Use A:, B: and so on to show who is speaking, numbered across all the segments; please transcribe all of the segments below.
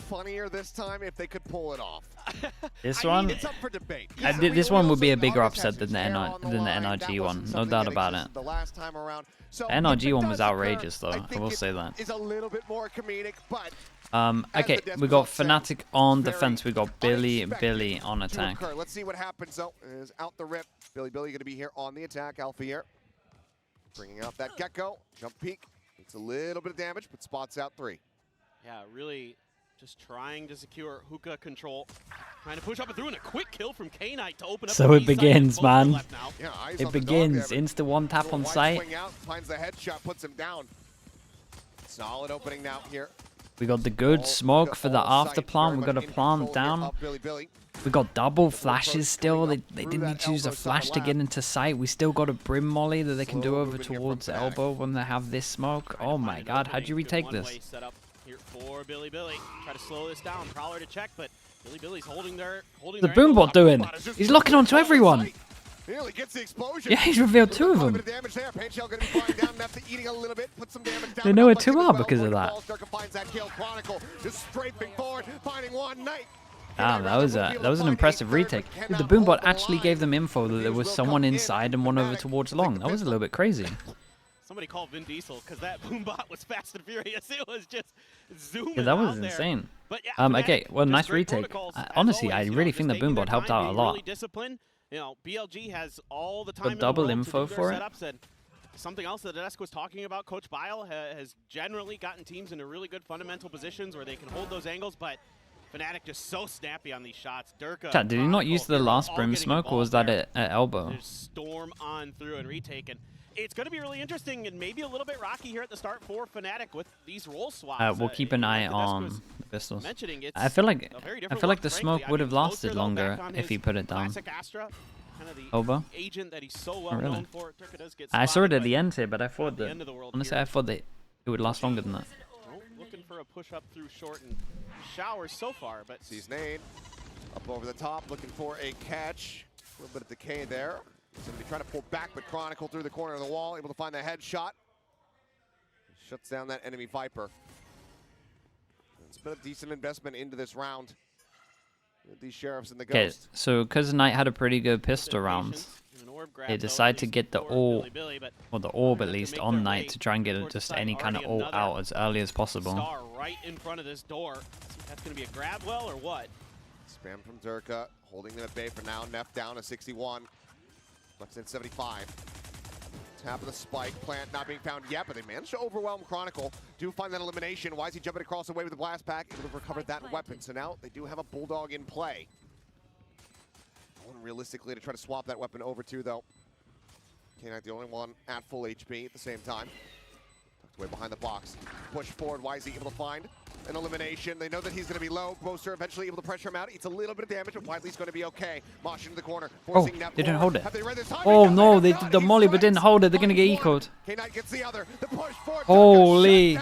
A: funnier this time if they could pull it off.
B: This one,
A: it's up for debate.
B: this one would be a bigger upset than the NRG one, no doubt about it.
A: The last time around. So
B: The NRG one was outrageous though, I will say that.
A: Is a little bit more comedic, but
B: okay, we got Fnatic on defense, we got Billy on attack.
A: Let's see what happens though. Is out the rip. Billy going to be here on the attack. Alpha here. Bringing out that Gecko. Jump peek. It's a little bit of damage, but spots out 3.
C: Yeah, really just trying to secure hookah control. Trying to push up and through, and a quick kill from K-Knight to open up.
B: So it begins, man.
A: Yeah,
B: it begins. Insta one tap on site.
A: Out, finds the headshot, puts him down. Solid opening now here.
B: We got the good smoke for the after plant. We got a plant down. We got double flashes still. They didn't need to use a flash to get into sight. We still got a brim molly that they can do over towards the elbow when they have this smoke. Oh my god, how'd you retake this?
C: Here for Billy. Try to slow this down. Prowler to check, but Billy's holding their
B: the boombot doing? He's locking onto everyone.
A: Nearly gets the explosion.
B: Yeah, he's revealed 2 of them. They know where 2 are because of that. Damn, that was an impressive retake. The boombot actually gave them info that there was someone inside and one over towards long. That was a little bit crazy.
C: Somebody called Vin Diesel because that boombot was fast and furious. It was just zooming.
B: Yeah, that was insane. But yeah, okay, well, nice retake. Honestly, I really think the boombot helped out a lot.
C: You know, BLG has all the time.
B: But double info for it.
C: And something else that Desk was talking about, Coach Bile has generally gotten teams into really good fundamental positions where they can hold those angles, but Fnatic just so snappy on these shots. Durka,
B: Chat, did he not use the last brim smoke, or was that at elbow?
C: Storm on through and retake, and it's going to be really interesting and maybe a little bit rocky here at the start for Fnatic with these role swaps.
B: We'll keep an eye on the pistols. I feel like the smoke would have lasted longer if he put it down. Over. Really? I saw it at the end here, but I thought that honestly, I thought that it would last longer than that.
C: Looking for a push up through short and showers so far, but
A: sees Nade up over the top, looking for a catch. A little bit of decay there. Somebody trying to pull back, but Chronicle through the corner of the wall, able to find the headshot. Shuts down that enemy Viper. It's been a decent investment into this round. With these sheriffs and the
B: okay,
A: ghost.
B: So because Knight had a pretty good pistol round, they decided to get the orb, or the orb at least, on Knight to try and get just any kind of ult out as early as possible.
C: Star right in front of this door. That's going to be a grab well or what?
A: Spam from Durka, holding them at bay for now. Neff down to 61. Left in 75. Tap of the spike. Plant not being found yet, but they managed to overwhelm Chronicle. Do find that elimination. Why is he jumping across the way with the blast pack? Able to recover that weapon. So now they do have a Bulldog in play. Realistically to try to swap that weapon over to, though. K-Knight the only one at full HP at the same time. Tucked away behind the box. Push forward. Why is he able to find an elimination? They know that he's going to be low. Ghoster eventually able to pressure him out. Eats a little bit of damage, but Widely's going to be okay. Mosh into the corner.
B: Oh, they didn't hold it. Oh no, they did the molly but didn't hold it. They're going to get ecoed.
A: K-Knight gets the other. The push forward.
B: Holy.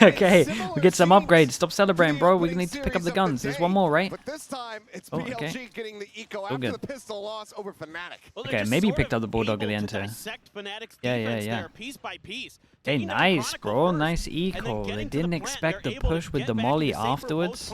B: Okay, we get some upgrades. Stop celebrating, bro. We need to pick up the guns. There's one more, right?
A: But this time it's BLG getting the eco after the pistol loss over Fnatic.
B: Okay, maybe he picked up the Bulldog at the end here. Yeah. Hey, nice, bro. Nice eco. They didn't expect the push with the molly afterwards.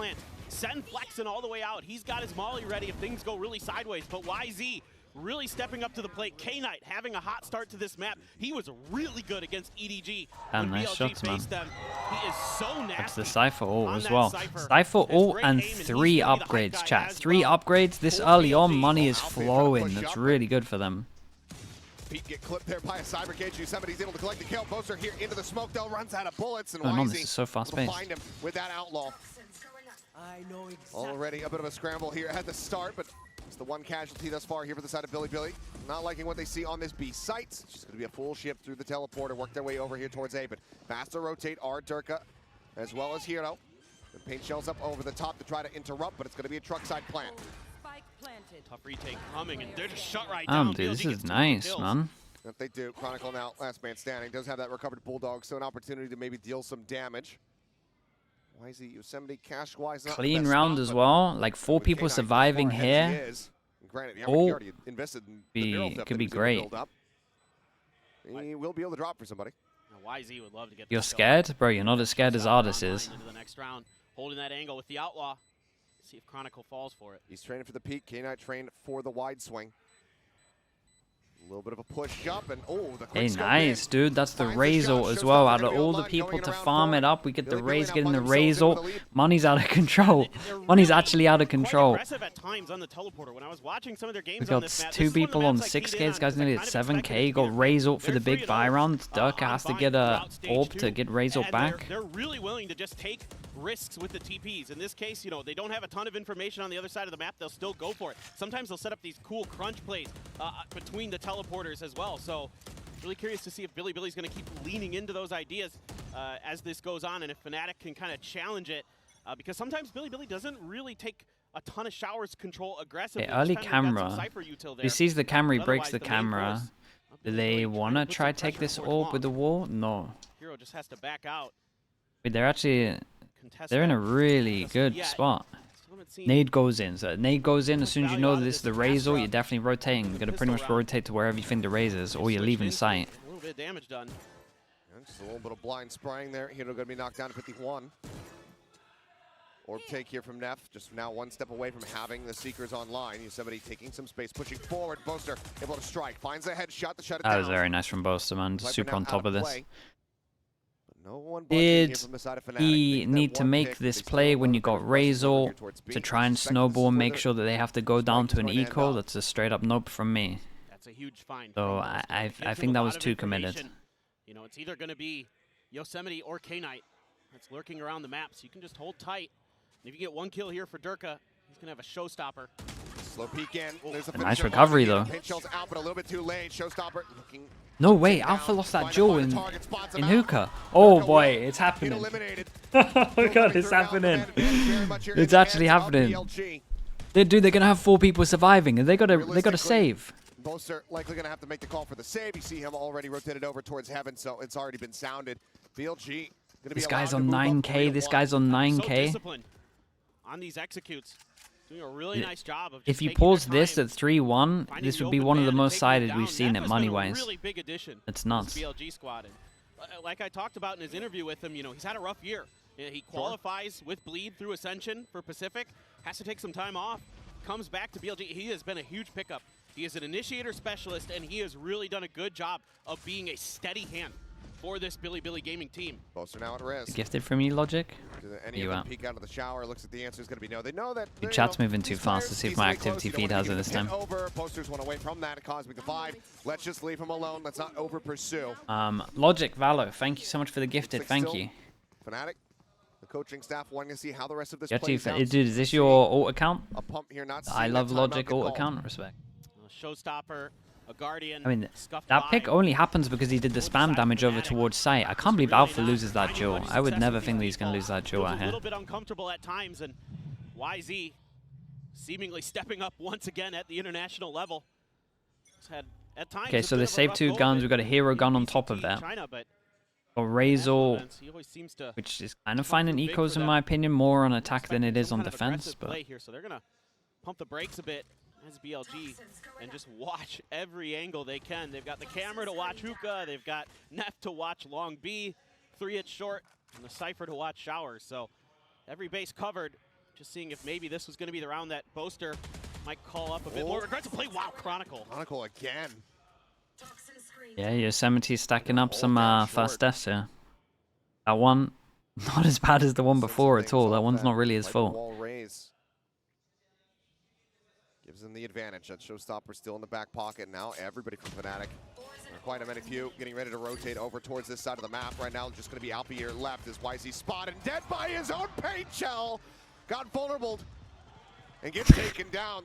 C: Sen flexing all the way out. He's got his molly ready if things go really sideways. But YZ really stepping up to the plate. K-Knight having a hot start to this map. He was really good against EDG.
B: Nice shots, man.
C: He is so nasty.
B: That's the Cypher ult as well. Cypher ult and 3 upgrades, chat. 3 upgrades this early on. Money is flowing. That's really good for them.
A: Pete get clipped there by a cyber cage. Somebody's able to collect the kill. Boaster here into the smoke. Though runs out of bullets, and
B: no, this is so fast paced.
A: Find him with that outlaw. Already a bit of a scramble here at the start, but it's the one casualty thus far here for the side of Billy. Not liking what they see on this B site. It's just going to be a full ship through the teleporter, work their way over here towards A, but faster rotate are Durka as well as Hero. The paint shells up over the top to try to interrupt, but it's going to be a truck side plant.
C: Tough retake coming, and they're just shut right down.
B: Dude, this is nice, man.
A: If they do, Chronicle now, last man standing, does have that recovered Bulldog, so an opportunity to maybe deal some damage. Why is he Yosemite cash-wise?
B: Clean round as well. Like 4 people surviving here.
A: Granted,
B: oh,
A: invested in
B: could be great.
A: He will be able to drop for somebody.
C: YZ would love to get.
B: You're scared? Bro, you're not as scared as Artis is.
C: holding that angle with the Outlaw. See if Chronicle falls for it.
A: He's training for the peak. K-Knight trained for the wide swing. A little bit of a push up, and oh, the quick
B: Hey,
A: scope
B: nice,
A: in.
B: dude. That's the
A: Finds the
B: Razor
A: shot.
B: as well.
A: Showstopper
B: Out
A: gonna
B: of
A: be
B: all the
A: online,
B: people
A: going
B: to
A: around
B: farm
A: four.
B: it up, we get the
A: Billy
B: Razor
A: now
B: getting the
A: finds themselves
B: Razor.
A: into the lead.
B: Money's out of control.
C: They're
B: Money's
C: really
B: actually out of
C: quite
B: control.
C: aggressive at times on the teleporter. When I was watching some of their games
B: We
C: on
B: got
C: this map,
B: two
C: this is one of the
B: people on
C: maps I keyed
B: 6k.
C: in
B: This guy's
C: on
B: nearly at
C: because I kind of
B: 7k.
C: expected
B: Got
C: it to be
B: Razor for
C: they're
B: the big
C: 3-0,
B: buy round. Durka
C: on
B: has to
C: Vine
B: get a
C: throughout stage
B: orb
C: 2,
B: to get Razor
C: and
B: back.
C: They're really willing to just take risks with the TPs. In this case, you know, they don't have a ton of information on the other side of the map. They'll still go for it. Sometimes they'll set up these cool crunch plays between the teleporters as well. So really curious to see if Billy's going to keep leaning into those ideas as this goes on, and if Fnatic can kind of challenge it, because sometimes Billy doesn't really take a ton of showers control aggressively.
B: Okay, early
C: Just kind of got some
B: camera.
C: Cypher util there.
B: He sees the camera, he
C: But
B: breaks
C: otherwise,
B: the
C: the main
B: camera.
C: force of
B: Do
C: Billy
B: they
C: trying
B: want to
C: put
B: try
C: some
B: take
C: pressure
B: this
C: towards
B: orb
C: Long.
B: with the wall? No.
C: Hero just has to back out.
B: Wait, they're actually...
C: Contest
B: They're in
C: that.
B: a really
C: Just-
B: good
C: yeah,
B: spot.
C: still haven't seen
B: Nade goes in. So nade goes in as
C: much
B: soon as you
C: value
B: know
C: out
B: that
C: of
B: this is the
C: this
B: Razor,
C: pass
B: you're
C: route.
B: definitely rotating. You're going to pretty much
C: Pistol round.
B: rotate to wherever you think the Razor is, or you're
C: Switch
B: leaving
C: into
B: sight.
C: A little bit of damage done.
A: And just a little bit of blind spraying there. Hero going to be knocked down to 51. Orb take here from Neff, just now one step away from having the Seekers online. Yosemite taking some space, pushing forward. Boaster able to strike, finds a headshot to shut it down.
B: That was very nice from Boaster, man.
A: Viper
B: Super
A: now
B: on
A: out
B: top of this.
A: play. But no one budging here
B: Did
A: from the side of Fnatic.
B: he
A: Making that
B: need to
A: one
B: make
A: pick,
B: this
A: they still
B: play
A: have
B: when
A: a
B: you
A: bit of
B: got
A: pressure
B: Razor
A: here towards B.
B: to try and
A: Expected
B: snowball and make
A: further
B: sure that they have to go down to an
A: strike is
B: eco?
A: gonna end up.
B: That's a straight up nope from me.
C: That's a huge find.
B: So
C: from Boaster.
B: I
C: Gives
B: think
C: him a
B: that
C: lot
B: was
C: of
B: too committed.
C: information. You know, it's either going to be Yosemite or K-Knight that's lurking around the map, so you can just hold tight. And if you get one kill here for Durka, he's going to have a showstopper.
A: Slow peek in. There's a
B: nice
A: finisher.
B: recovery, though.
A: Pinch shell's out, but a little bit too late. Showstopper looking.
B: No way,
A: down,
B: Alpha lost that
A: trying to
B: duel
A: find
B: in
A: the target, spots him
B: in
A: out.
B: hookah. Oh
A: Durka
B: boy,
A: will
B: it's
A: get
B: happening.
A: eliminated.
B: Oh god, it's happening. It's actually happening. Dude, they're gonna have 4 people surviving, and they gotta save.
A: Boaster likely going to have to make the call for the save. You see him already rotated over towards heaven, so it's already been sounded. BLG going to be
B: This guy's
A: allowed
B: on
A: to move up
B: 9k. This
A: 3-1.
B: guy's on
C: So
B: 9k.
C: disciplined on these executes. Doing a really nice job of just
B: If you
C: taking their
B: pause this
C: time,
B: at 3-1,
C: finding
B: this
C: the
B: would be
C: open
B: one of the
C: man and
B: most
C: taking it
B: sided
C: down.
B: we've seen
C: Neff
B: it
C: has been a
B: money-wise.
C: really big addition
B: It's
C: to
B: nuts.
C: this BLG squad. And like I talked about in his interview with him, you know, he's had a rough year. He qualifies with bleed through Ascension for Pacific, has to take some time off, comes back to BLG. He has been a huge pickup. He is an initiator specialist, and he has really done a good job of being a steady hand for this Billy Gaming team.
A: Boaster now at risk.
B: Gifted from you, Logic?
A: Do any
B: You
A: of them
B: out.
A: peek out of the shower, looks at the answer is going to be no. They know that
B: Your
A: you
B: chat's
A: know,
B: moving too
A: these
B: fast.
A: players
B: Let's see if my
A: decently
B: activity
A: close. You
B: feed
A: don't
B: has
A: wanna
B: it this
A: give them
B: time.
A: a hit Over. Boaster's one away from that, Cosmic Divide. Let's just leave him alone. Let's not over pursue.
B: Logic, Valo, thank you so much for the gifted.
A: Looks like
B: Thank
A: still
B: you.
A: Fnatic, the coaching staff wanting to see how the rest of this
B: Got you.
A: plays out.
B: Dude, is this your alt account?
A: A pump here, not
B: I
A: seeing
B: love
A: that timeout
B: Logic
A: get
B: alt
A: called.
B: account. Respect.
C: Showstopper, a Guardian.
B: I mean,
C: scuffed
B: that
C: by.
B: pick only happens because he did the spam damage over towards sight. I can't believe Alpha loses that duel. I would never think that he's going to lose that duel out
C: A
B: here.
C: little bit uncomfortable at times, and YZ seemingly stepping up once again at the international level. He's had at times.
B: Okay,
C: a
B: so
C: bit
B: they
C: of a
B: saved
C: rough
B: 2
C: go of
B: guns.
C: it
B: We've got a hero
C: in
B: gun on top
C: BCT
B: of that.
C: China, but
B: Or Razor,
C: events, he always seems to
B: which is kind of finding
C: big
B: ecos
C: for
B: in
C: them.
B: my opinion, more on attack than it is
C: some
B: on
C: kind of
B: defense.
C: aggressive
B: But
C: play here, so they're gonna pump the brakes a bit as BLG and just watch every angle they can. They've got the camera to watch Hookah, they've got Neff to watch Long B, 3 at short, and the Cypher to watch Showers. So every base covered. Just seeing if maybe this was going to be the round that Boaster might call up a bit more aggressive play. Wow, Chronicle.
A: Chronicle again.
B: yeah, Yosemite's stacking up some
A: down
B: fast
A: short.
B: deaths here. That one, not as bad as the one before at all. That one's not really his
A: Like
B: fault.
A: Wall raise. Gives them the advantage. That Showstopper still in the back pocket now. Everybody from Fnatic. Quite a many few getting ready to rotate over towards this side of the map. Right now, just going to be Alpier left as YZ spotted. Dead by his own paint shell. Got vulnerable and gets taken down.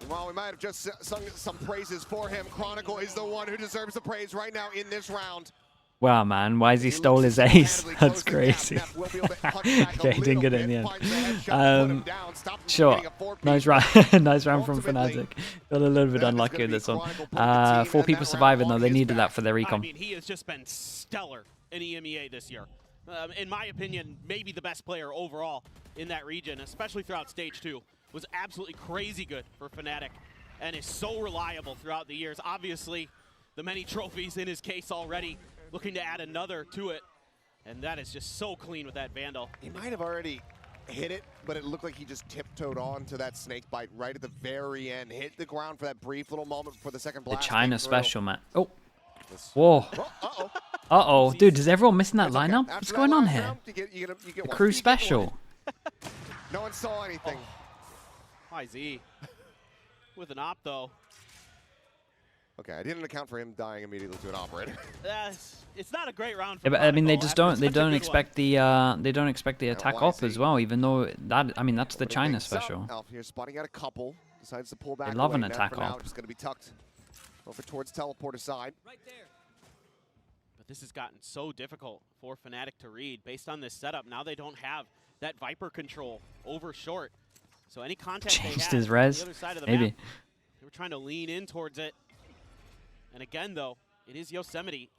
A: While we might have just sung some praises for him, Chronicle is the one who deserves the praise right now in this round.
B: Wow, man, why has he stole his ace? That's crazy. Okay, he didn't get it in the end. Sure, nice round, nice round from Fnatic. Got a little bit unlucky with this one. 4 people surviving though, they needed that for their
C: I
B: recon.
C: mean, he has just been stellar in EMEA this year. In my opinion, maybe the best player overall in that region, especially throughout Stage 2. Was absolutely crazy good for Fnatic and is so reliable throughout the years. Obviously, the many trophies in his case already, looking to add another to it. And that is just so clean with that Vandal.
A: He might have already hit it, but it looked like he just tiptoed on to that snake bite right at the very end. Hit the ground for that brief little moment before the second blast.
B: The China special, man. Oh.
A: This...
B: Whoa.
A: Uh-oh.
B: Uh-oh. Dude, is everyone missing that lineup?
A: Okay.
B: What's going on here?
A: You get
B: The crew special.
A: No one saw anything.
C: YZ with an op, though.
A: Okay, I didn't account for him dying immediately to an operator.
C: It's not a great round.
B: Yeah, but I mean, they just don't. They don't expect the attack
A: YZ.
B: up as well. Even though that, I mean, that's the China
A: Mix up.
B: special.
A: Alf here spotting out a couple. Decides to pull back.
B: They love
A: away.
B: an
A: Now
B: attack
A: for now,
B: op.
A: Just going to be tucked over towards teleporter side.
C: Right there. But this has gotten so difficult for Fnatic to read based on this setup. Now they don't have that Viper control over short. So any contact they
B: Changed
C: had
B: his
C: on
B: res.
C: the other side of the
B: Maybe.
C: map, they were trying to lean in towards it. And again, though, it is Yosemite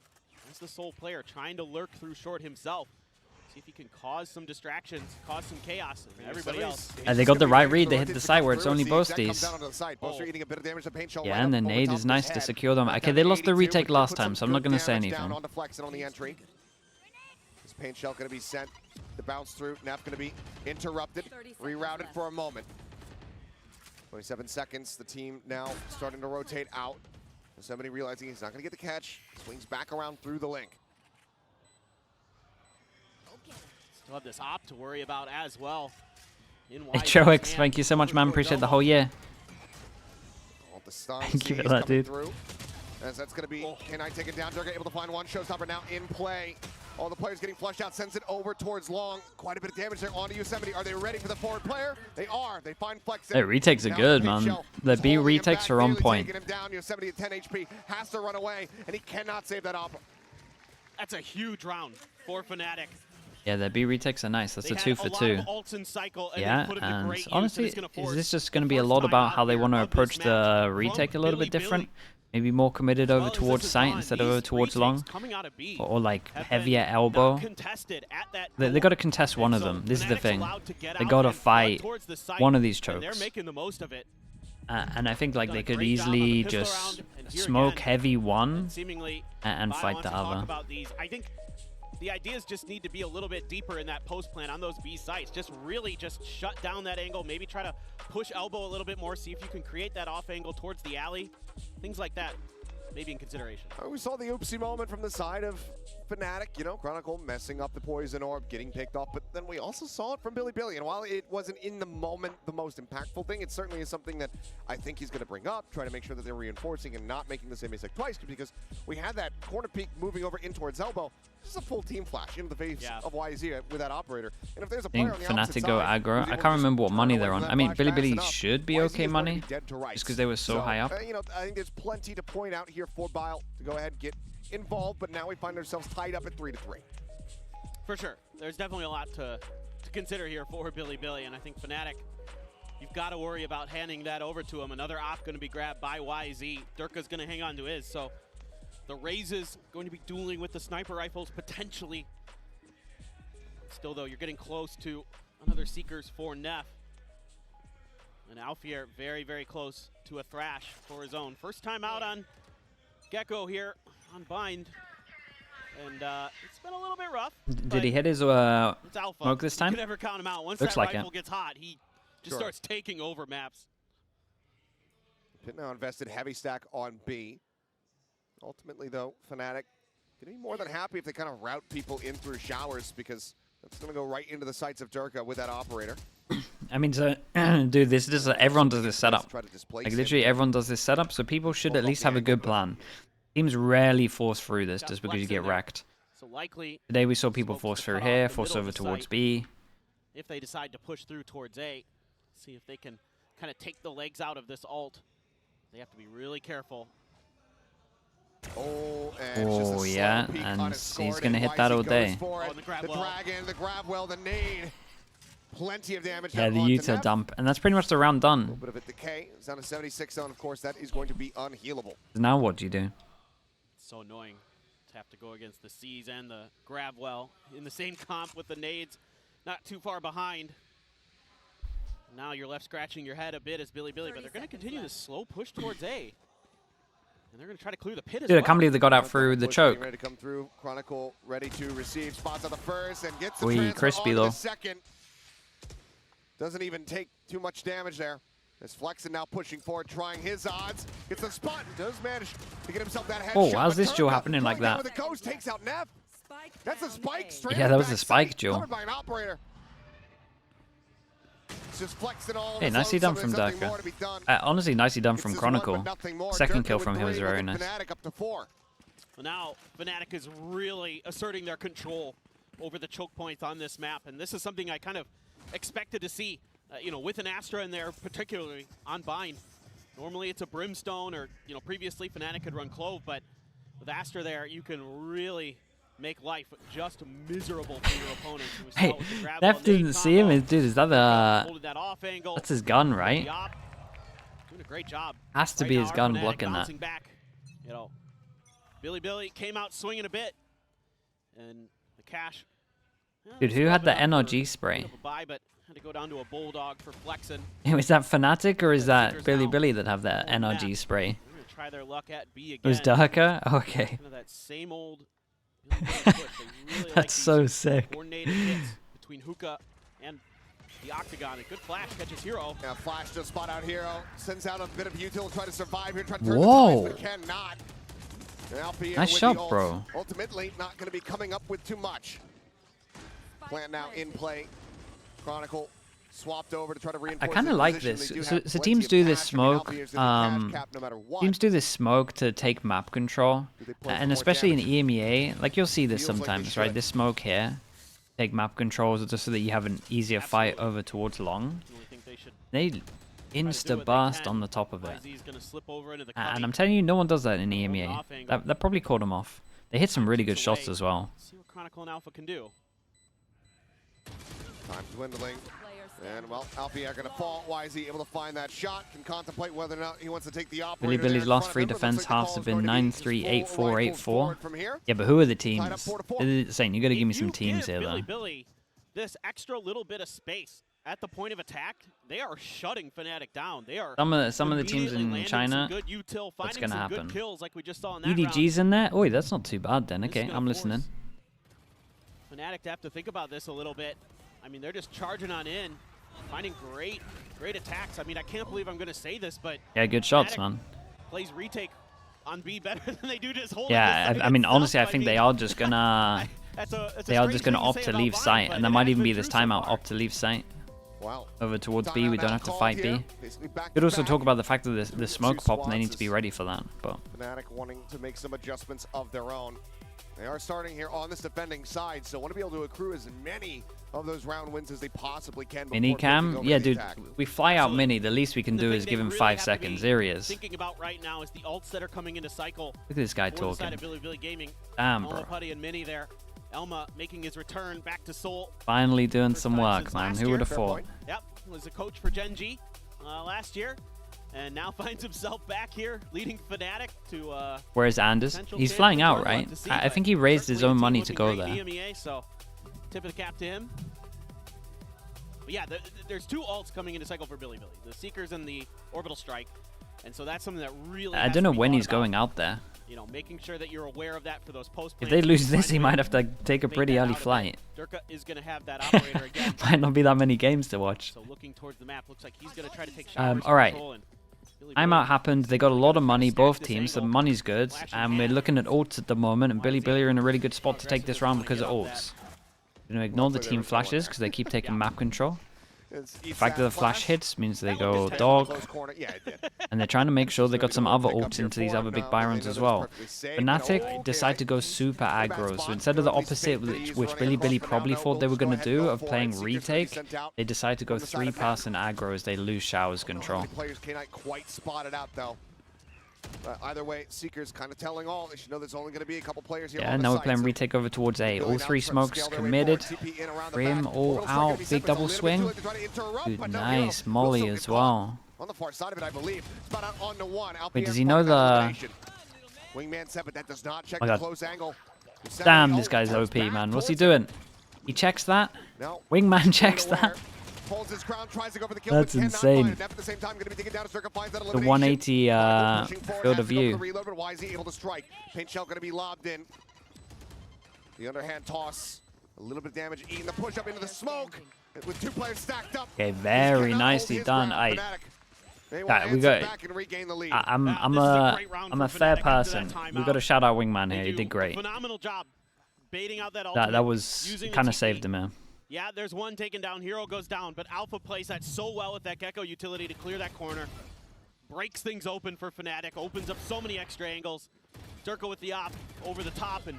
C: as the sole player trying to lurk through short himself. See if he can cause some distractions, cause some chaos, and everybody else.
B: And they got the right read. They hit the site where it's only Boasties. Yeah, and the nade is nice to secure them. Okay, they lost the retake last time, so I'm not going to say anything.
A: This paint shell going to be sent. The bounce through. Nap going to be interrupted. Rerouted for a moment. 27 seconds. The team now starting to rotate out. Somebody realizing he's not going to get the catch. Swings back around through the link.
C: Still have this op to worry about as well.
B: Hey, Troix, thank you so much, man. Appreciate the whole year. Thank you for that, dude.
A: As that's going to be K9 taken down. Durga able to find one. Showstopper now in play. All the players getting flushed out. Sends it over towards long. Quite a bit of damage there onto Yosemite. Are they ready for the forward player? They are. They find Flex.
B: Hey, retakes are good, man. The B retakes are on point.
A: Him down. Yosemite at 10 HP. Has to run away, and he cannot save that op.
C: That's a huge round for Fnatic.
B: Yeah, the B retakes are nice. That's a 2 for 2. Yeah, and honestly, is this just going to be a lot about how they want to approach the retake a little bit different? Maybe more committed over towards site instead of over towards long? Or like heavier elbow? They got to contest one of them. This is the thing. They got to fight one of these chokes. And I think like they could easily just smoke heavy one and fight the other.
C: I think the ideas just need to be a little bit deeper in that post plan on those B sites. Just really just shut down that angle. Maybe try to push elbow a little bit more. See if you can create that off angle towards the alley. Things like that, maybe in consideration.
A: We saw the oopsie moment from the side of Fnatic, you know, Chronicle messing up the poison orb, getting picked off, but then we also saw it from Billy. And while it wasn't in the moment the most impactful thing, it certainly is something that I think he's going to bring up, try to make sure that they're reinforcing and not making the same mistake twice, because we had that corner peek moving over in towards elbow. This is a full team flash into the face of YZ with that operator. And if there's a player on the opposite
B: Fnatic go
A: side,
B: aggro. I can't remember what money they're on. I mean, Billy should be okay money, just because they were so high up.
A: You know, I think there's plenty to point out here for Bile to go ahead and get involved, but now we find ourselves tied up at 3-3.
C: For sure. There's definitely a lot to consider here for Billy, and I think Fnatic, you've got to worry about handing that over to him. Another op going to be grabbed by YZ. Durka's going to hang on to his, so the Razes going to be dueling with the sniper rifles, potentially. Still, though, you're getting close to another Seekers for Neff. And Alfier very, very close to a Thrash for his own. First time out on Gecko here on Bind. And it's been a little bit rough.
B: Did he hit his smoke this time?
C: You can never count him out. Once
B: Looks
C: that
B: like
C: rifle gets hot, he just starts taking over maps.
A: Pit now invested heavy stack on B. Ultimately, though, Fnatic going to be more than happy if they kind of route people in through showers, because that's going to go right into the sights of Durka with that operator.
B: I mean, so, dude, this is everyone does this setup. Like, literally everyone does this setup, so people should at least have a good plan. Teams rarely force through this just because you get wrecked.
C: So likely
B: today we saw people force through here, force over towards B.
C: If they decide to push through towards A, see if they can kind of take the legs out of this ult. They have to be really careful.
B: Oh, yeah, and he's going to hit that all day.
A: The dragon, the grab well, the nade. Plenty of damage.
B: Yeah, the Utah dump, and that's pretty much the round done.
A: A little bit of a decay. It's down to 76 zone, of course. That is going to be unhealable.
B: Now what do you do?
C: It's so annoying to have to go against the C's and the grab well in the same comp with the nades not too far behind. Now you're left scratching your head a bit as Billy, but they're going to continue this slow push towards A. And they're going to try to clear the pit as well.
B: Dude, I can't believe they got out through the choke.
A: Ready to come through. Chronicle ready to receive. Spots on the first and gets the
B: crispy though.
A: Second. Doesn't even take too much damage there. As Flexen now pushing forward, trying his odds. Gets a spot and does manage to get himself that headshot.
B: Oh, how's this duel happening like that?
A: With the ghost, takes out Neff. That's a spike straight.
B: Yeah, that was a spike duel.
A: Covered by an operator. It's just Flexen all.
B: Hey, nicely done from Durka. Honestly, nicely done from Chronicle. Second kill from him was very nice.
C: Well, now Fnatic is really asserting their control over the choke points on this map, and this is something I kind of expected to see. You know, with an Astra in there, particularly on Bind. Normally it's a Brimstone, or, you know, previously Fnatic could run Clove, but with Astra there, you can really make life just miserable for your opponents.
B: Hey, Neff didn't see him. Dude, is that that's his gun, right?
C: Doing a great job.
B: Has to be his gun blocking that.
C: Back. You know, Billy came out swinging a bit, and the cash.
B: Dude, who had the NRG spray?
C: Had to go down to a Bulldog for Flexen.
B: Is that Fnatic or is that Billy that have that NRG spray?
C: We're gonna try their luck at B again.
B: It was Durka? Okay.
C: Kind of that same old. Really
B: That's so sick.
C: Coordinated hits between Hookah and the Octagon. A good flash catches Hero.
A: Yeah, flash to spot out Hero. Sends out a bit of util, try to survive here. Try to turn
B: Whoa.
A: the tides, but cannot.
B: Nice shot, bro.
A: Ultimately, not going to be coming up with too much. Plant now in play. Chronicle swapped over to try to reinforce.
B: I kind of like this. So teams do this smoke. Teams do this smoke to take map control, and especially in EMEA, like you'll see this sometimes, right? This smoke here, take map controls just so that you have an easier fight over towards long. They insta burst on the top of it, and I'm telling you, no one does that in EMEA. That probably caught them off. They hit some really good shots as well.
C: See what Chronicle and Alpha can do.
A: Time dwindling, and well, Alfie are going to fall. Why is he able to find that shot? Can contemplate whether or not he wants to take the operator.
B: Billy's last 3 defense halves have been 9-3, 8-4, 8-4. Yeah, but who are the teams? Saying you got to give me some teams here, though.
C: Billy, this extra little bit of space at the point of attack, they are shutting Fnatic down. They are
B: some of the teams in China. That's going to happen. EDG's in there. Oh, that's not too bad then. Okay, I'm listening.
C: Fnatic to have to think about this a little bit. I mean, they're just charging on in, finding great attacks. I mean, I can't believe I'm going to say this, but
B: yeah, good shots, man.
C: Plays retake on B better than they do just hold.
B: Yeah, I mean, honestly, I think they are just gonna opt to leave site, and there might even be this timeout opt to leave site.
A: Wow.
B: Over towards B, we don't have to fight B. Could also talk about the fact that the smoke pop, and they need to be ready for that. But
A: Fnatic wanting to make some adjustments of their own. They are starting here on this defending side, so want to be able to accrue as many of those round wins as they possibly can.
B: Mini cam? Yeah, dude, we fly out Mini. The least we can do is give him 5 seconds. There he is.
C: Thinking about right now is the ults that are coming into cycle.
B: Look at this guy talking.
C: Billy Gaming.
B: Damn, bro.
C: Putty and Mini there. Elma making his return back to Seoul.
B: Finally doing some work, man. Who would have thought?
C: Yep, was a coach for Gen G last year. And now finds himself back here, leading Fnatic to
B: where's Anders? He's flying out, right? I think he raised his own money to go there.
C: EMEA, so tip of the cap to him. But yeah, there's 2 ults coming into cycle for Billy. The Seekers and the Orbital Strike. And so that's something that really
B: I don't know when he's going out there.
C: You know, making sure that you're aware of that for those post.
B: If they lose this, he might have to take a pretty early flight.
C: Durka is going to have that operator again.
B: Might not be that many games to watch.
C: So looking towards the map, looks like he's going to try to take shots.
B: All right. Timeout happened. They got a lot of money, both teams. The money's good, and we're looking at ults at the moment. And Billy are in a really good spot to take this round because of ults. We're gonna ignore the team flashes because they keep taking map control. The fact that the flash hits means they go dog, and they're trying to make sure they got some other ults into these other big Byrons as well. Fnatic decide to go super aggro, so instead of the opposite, which Billy probably thought they were going to do, of playing retake, they decide to go 3-person aggro as they lose Shower's control.
A: Players cannot quite spot it out though. Either way, Seekers kind of telling all. They should know there's only going to be a couple players here.
B: Yeah, now we're playing retake over towards A. All 3 smokes committed. Brim all out. Big double swing. Dude, nice molly as well.
A: On the far side of it, I believe. Spot out on to 1.
B: Wait, does he know the...
A: Wingman 7, that does not check the close angle.
B: Damn, this guy's OP, man. What's he doing? He checks that?
A: No.
B: Wingman checks that?
A: Holds his crown, tries to go for the kill,
B: that's insane.
A: At the same time, be down
B: the 180 field of view.
A: Reload, but why is he able to strike? Paint shell going to be lobbed in. The underhand toss. A little bit of damage, eating the push up into the smoke. With 2 players stacked up.
B: Okay, very nicely done.
A: We
B: got.
A: back and regain the lead.
B: I'm a fair person. We got to shout out Wingman here. He did great.
C: Phenomenal job baiting out that ultimate.
B: That was kind of saved him, man.
C: Yeah, there's one taken down. Hero goes down, but Alpha plays that so well with that Gecko utility to clear that corner. Breaks things open for Fnatic. Opens up so many extra angles. Durka with the op over the top and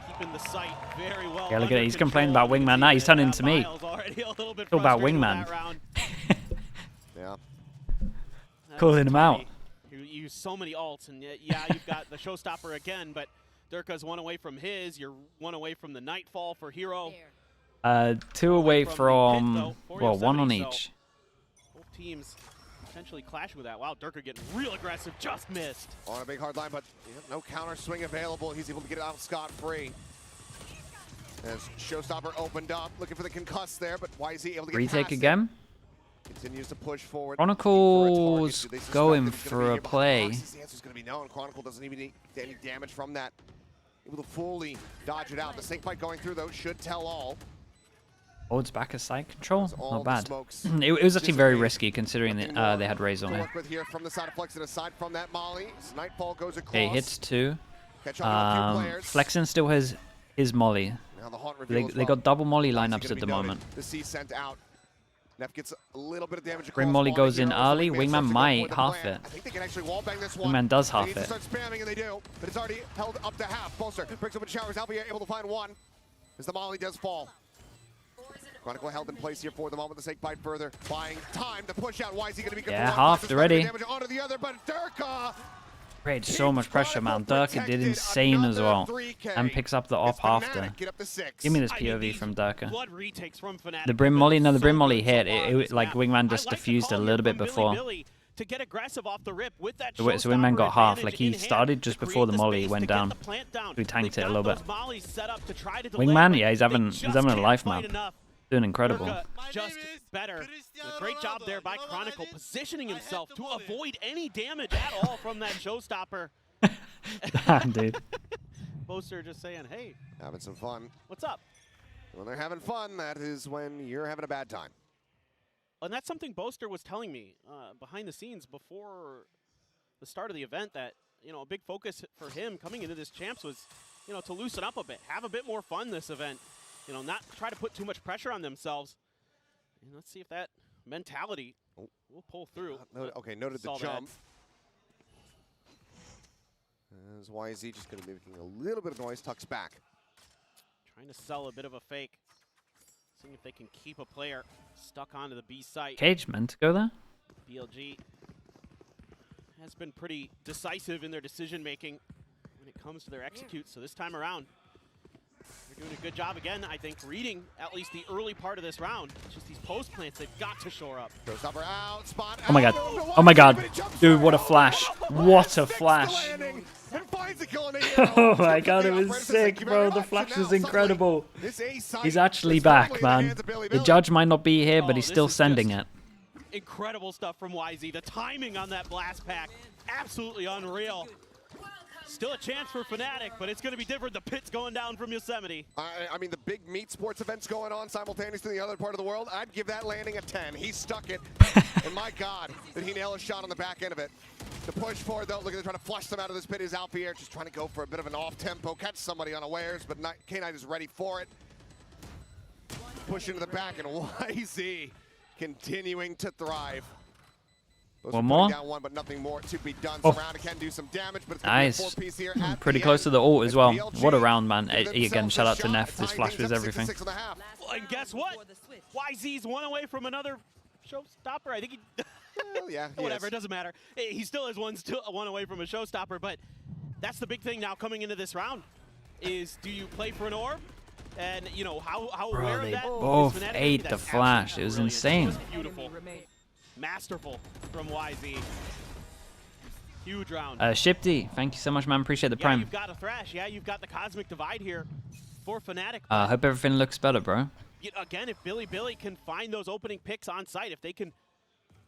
C: keeping the sight very well.
B: Yeah, look at it. He's complaining about Wingman now. He's turning to me. Talk about Wingman.
A: Yeah.
B: Calling him out.
C: You use so many ults, and yeah, you've got the showstopper again, but Durka's 1 away from his. You're 1 away from the Nightfall for Hero.
B: 2 away from, well, 1 on each.
C: Both teams potentially clash with that. Wow, Durka getting real aggressive, just missed.
A: On a big hard line, but no counter swing available. He's able to get it out scot-free. As Showstopper opened up, looking for the concuss there, but why is he able to get
B: Retake again?
A: Continues to push forward.
B: Chronicle's going for a play.
A: The answer's going to be no, and Chronicle doesn't even need any damage from that. Able to fully dodge it out. The snake fight going through, though, should tell all.
B: Holds back a side control. Not bad. It was actually very risky considering that they had Raze on it.
A: From the side of Flex and aside from that Molly, Nightfall goes across.
B: Okay, hits 2. Flexen still has his Molly. They got double Molly lineups at the moment.
A: The C sent out. Neff gets a little bit of damage.
B: Grim Molly goes in early. Wingman might half it.
A: I think they can actually wallbang this one.
B: Wingman does half it.
A: Start spamming, and they do, but it's already held up to half. Bolster breaks open showers. Alpha able to find 1 as the Molly does fall. Chronicle held in place here for the moment. The snake bite further, buying time to push out. Why is he going to be good?
B: Yeah, half already.
A: Onto the other, but Durka
B: created so much pressure, man. Durka did insane as well, and picks up the op after. Give me this POV from Durka. The Brim Molly, no, the Brim Molly hit. It like Wingman just diffused a little bit before.
C: To get aggressive off the rip with that
B: so Wingman got half. Like he started just before the Molly went down. We tanked it a little bit. Wingman, yeah, he's having a life map. Doing incredible.
C: Just better. A great job there by Chronicle, positioning himself to avoid any damage at all from that showstopper.
B: Damn, dude.
C: Boaster just saying, hey.
A: Having some fun.
C: What's up?
A: When they're having fun, that is when you're having a bad time.
C: And that's something Boaster was telling me behind the scenes before the start of the event, that, you know, a big focus for him coming into this champs was, you know, to loosen up a bit, have a bit more fun this event. You know, not try to put too much pressure on themselves. And let's see if that mentality will pull through.
A: Okay, noted the jump. As YZ just going to be making a little bit of noise, tucks back.
C: Trying to sell a bit of a fake. Seeing if they can keep a player stuck onto the B site.
B: Cage meant to go there.
C: BLG has been pretty decisive in their decision making when it comes to their executes. So this time around, they're doing a good job again, I think, reading at least the early part of this round. It's just these post plants they've got to shore up.
A: Out, spot
B: oh my god. Oh my god. Dude, what a flash. What a flash. Oh my god, it was sick, bro. The flash was incredible. He's actually back, man. The judge might not be here, but he's still sending it.
C: Incredible stuff from YZ. The timing on that blast pack, absolutely unreal. Still a chance for Fnatic, but it's going to be different. The pit's going down from Yosemite.
A: I mean, the big meat sports events going on simultaneously in the other part of the world. I'd give that landing a 10. He stuck it. And my God, did he nail a shot on the back end of it. The push forward, though, looking to try to flush them out of this pit is Alfier, just trying to go for a bit of an off-tempo, catch somebody unawares, but K-Knight is ready for it. Push into the back, and YZ continuing to thrive.
B: One more?
A: Down one, but nothing more to be done. So round can do some damage, but it's
B: nice.
A: Here
B: pretty close to the ult as well. What a round, man. Again, shout out to Neff. This flash was everything.
C: Well, and guess what? YZ's 1 away from another showstopper. I think he...
A: Well, yeah,
C: whatever, it doesn't matter. He still has one away from a showstopper, but that's the big thing now coming into this round is, do you play for an orb? And, you know, how aware of that?
B: Both ate the flash. It was insane.
C: It was beautiful. Masterful from YZ. Huge round.
B: Shipty, thank you so much, man. Appreciate the prime.
C: You've got a Thrash. Yeah, you've got the Cosmic Divide here for Fnatic.
B: Hope everything looks better, bro.
C: Again, if Billy can find those opening picks on site, if they can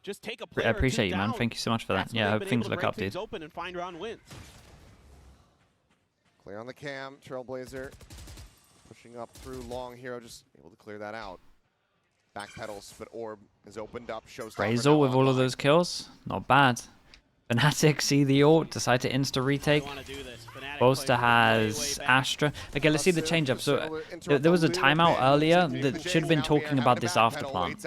C: just take a player
B: I appreciate you,
C: down,
B: man. Thank you so much for that. Yeah, I hope things look up, dude.
C: Open and find round wins.
A: Clear on the cam. Trailblazer Pushing up through long hero, just able to clear that out. Backpedals, but Orb is opened up. Showstopper
B: Brazel with all of those kills. Not bad. Fnatic see the ult, decide to insta retake. Boaster has Astra. Okay, let's see the change up. So there was a timeout earlier that should have been talking about this after plant.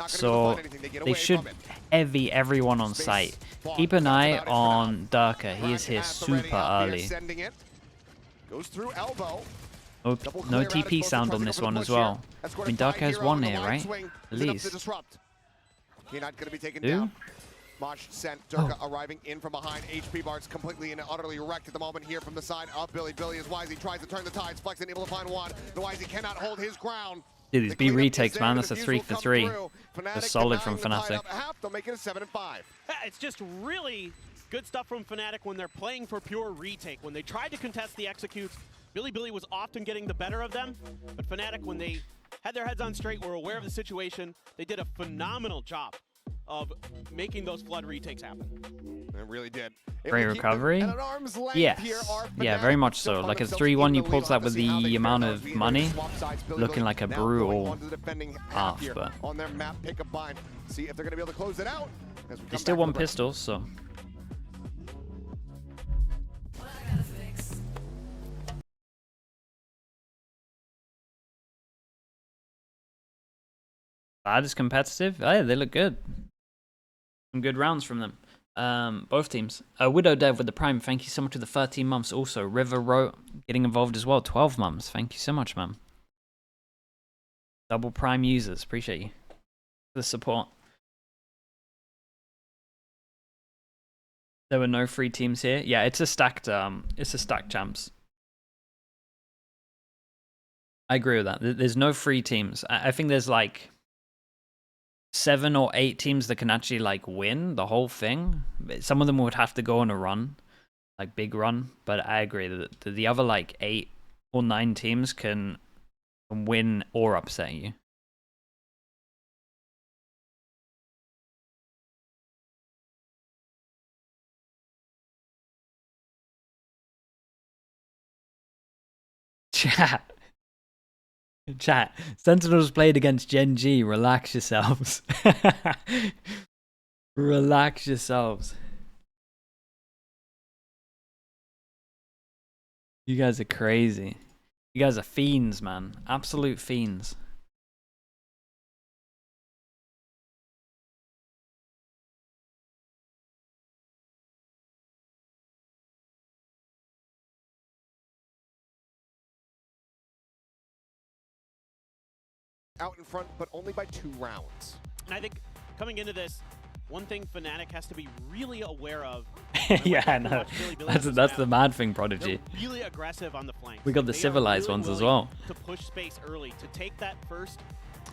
B: So they should heavy everyone on site. Keep an eye on Durka. He is here super early.
A: Goes through elbow.
B: Oh, no TP sound on this one as well. I mean, Durka has one here, right? At least.
A: K9 going to be taken down. Mosh sent Durka arriving in from behind. HP bar's completely and utterly wrecked at the moment here from the side of Billy. Billy as Wisey tries to turn the tides. Flex and able to find one. The Wisey cannot hold his ground.
B: Dude, these B retakes, man. That's a 3 for 3. That's solid from Fnatic.
A: They'll make it a 7-5.
C: It's just really good stuff from Fnatic when they're playing for pure retake. When they tried to contest the executes, Billy was often getting the better of them. But Fnatic, when they had their heads on straight, were aware of the situation, they did a phenomenal job of making those flood retakes happen.
A: It really did.
B: Great recovery. Yes. Yeah, very much so. Like a 3-1, you pulled that with the amount of money. Looking like a brutal half, but
A: on their map, pick a bind. See if they're going to be able to close it out.
B: They still won pistols, so. That is competitive. Oh, yeah, they look good. Some good rounds from them. Both teams. Widow Dev with the Prime. Thank you so much for the 13 months. Also, River Wrote getting involved as well. 12 months. Thank you so much, man. Double Prime users. Appreciate you. The support. There were no free teams here. Yeah, it's a stacked champs. I agree with that. There's no free teams. I think there's like 7 or 8 teams that can actually like win the whole thing. Some of them would have to go on a run, like big run. But I agree that the other like 8 or 9 teams can win or upset you. Chat. Sentinels played against Gen G. Relax yourselves. Relax yourselves. You guys are crazy. You guys are fiends, man. Absolute fiends.
A: Out in front, but only by 2 rounds.
C: And I think coming into this, one thing Fnatic has to be really aware of.
B: Yeah, I know. That's the mad thing, Prodigy.
C: They're really aggressive on the flank.
B: We got the civilized ones as well.
C: To push space early, to take that first.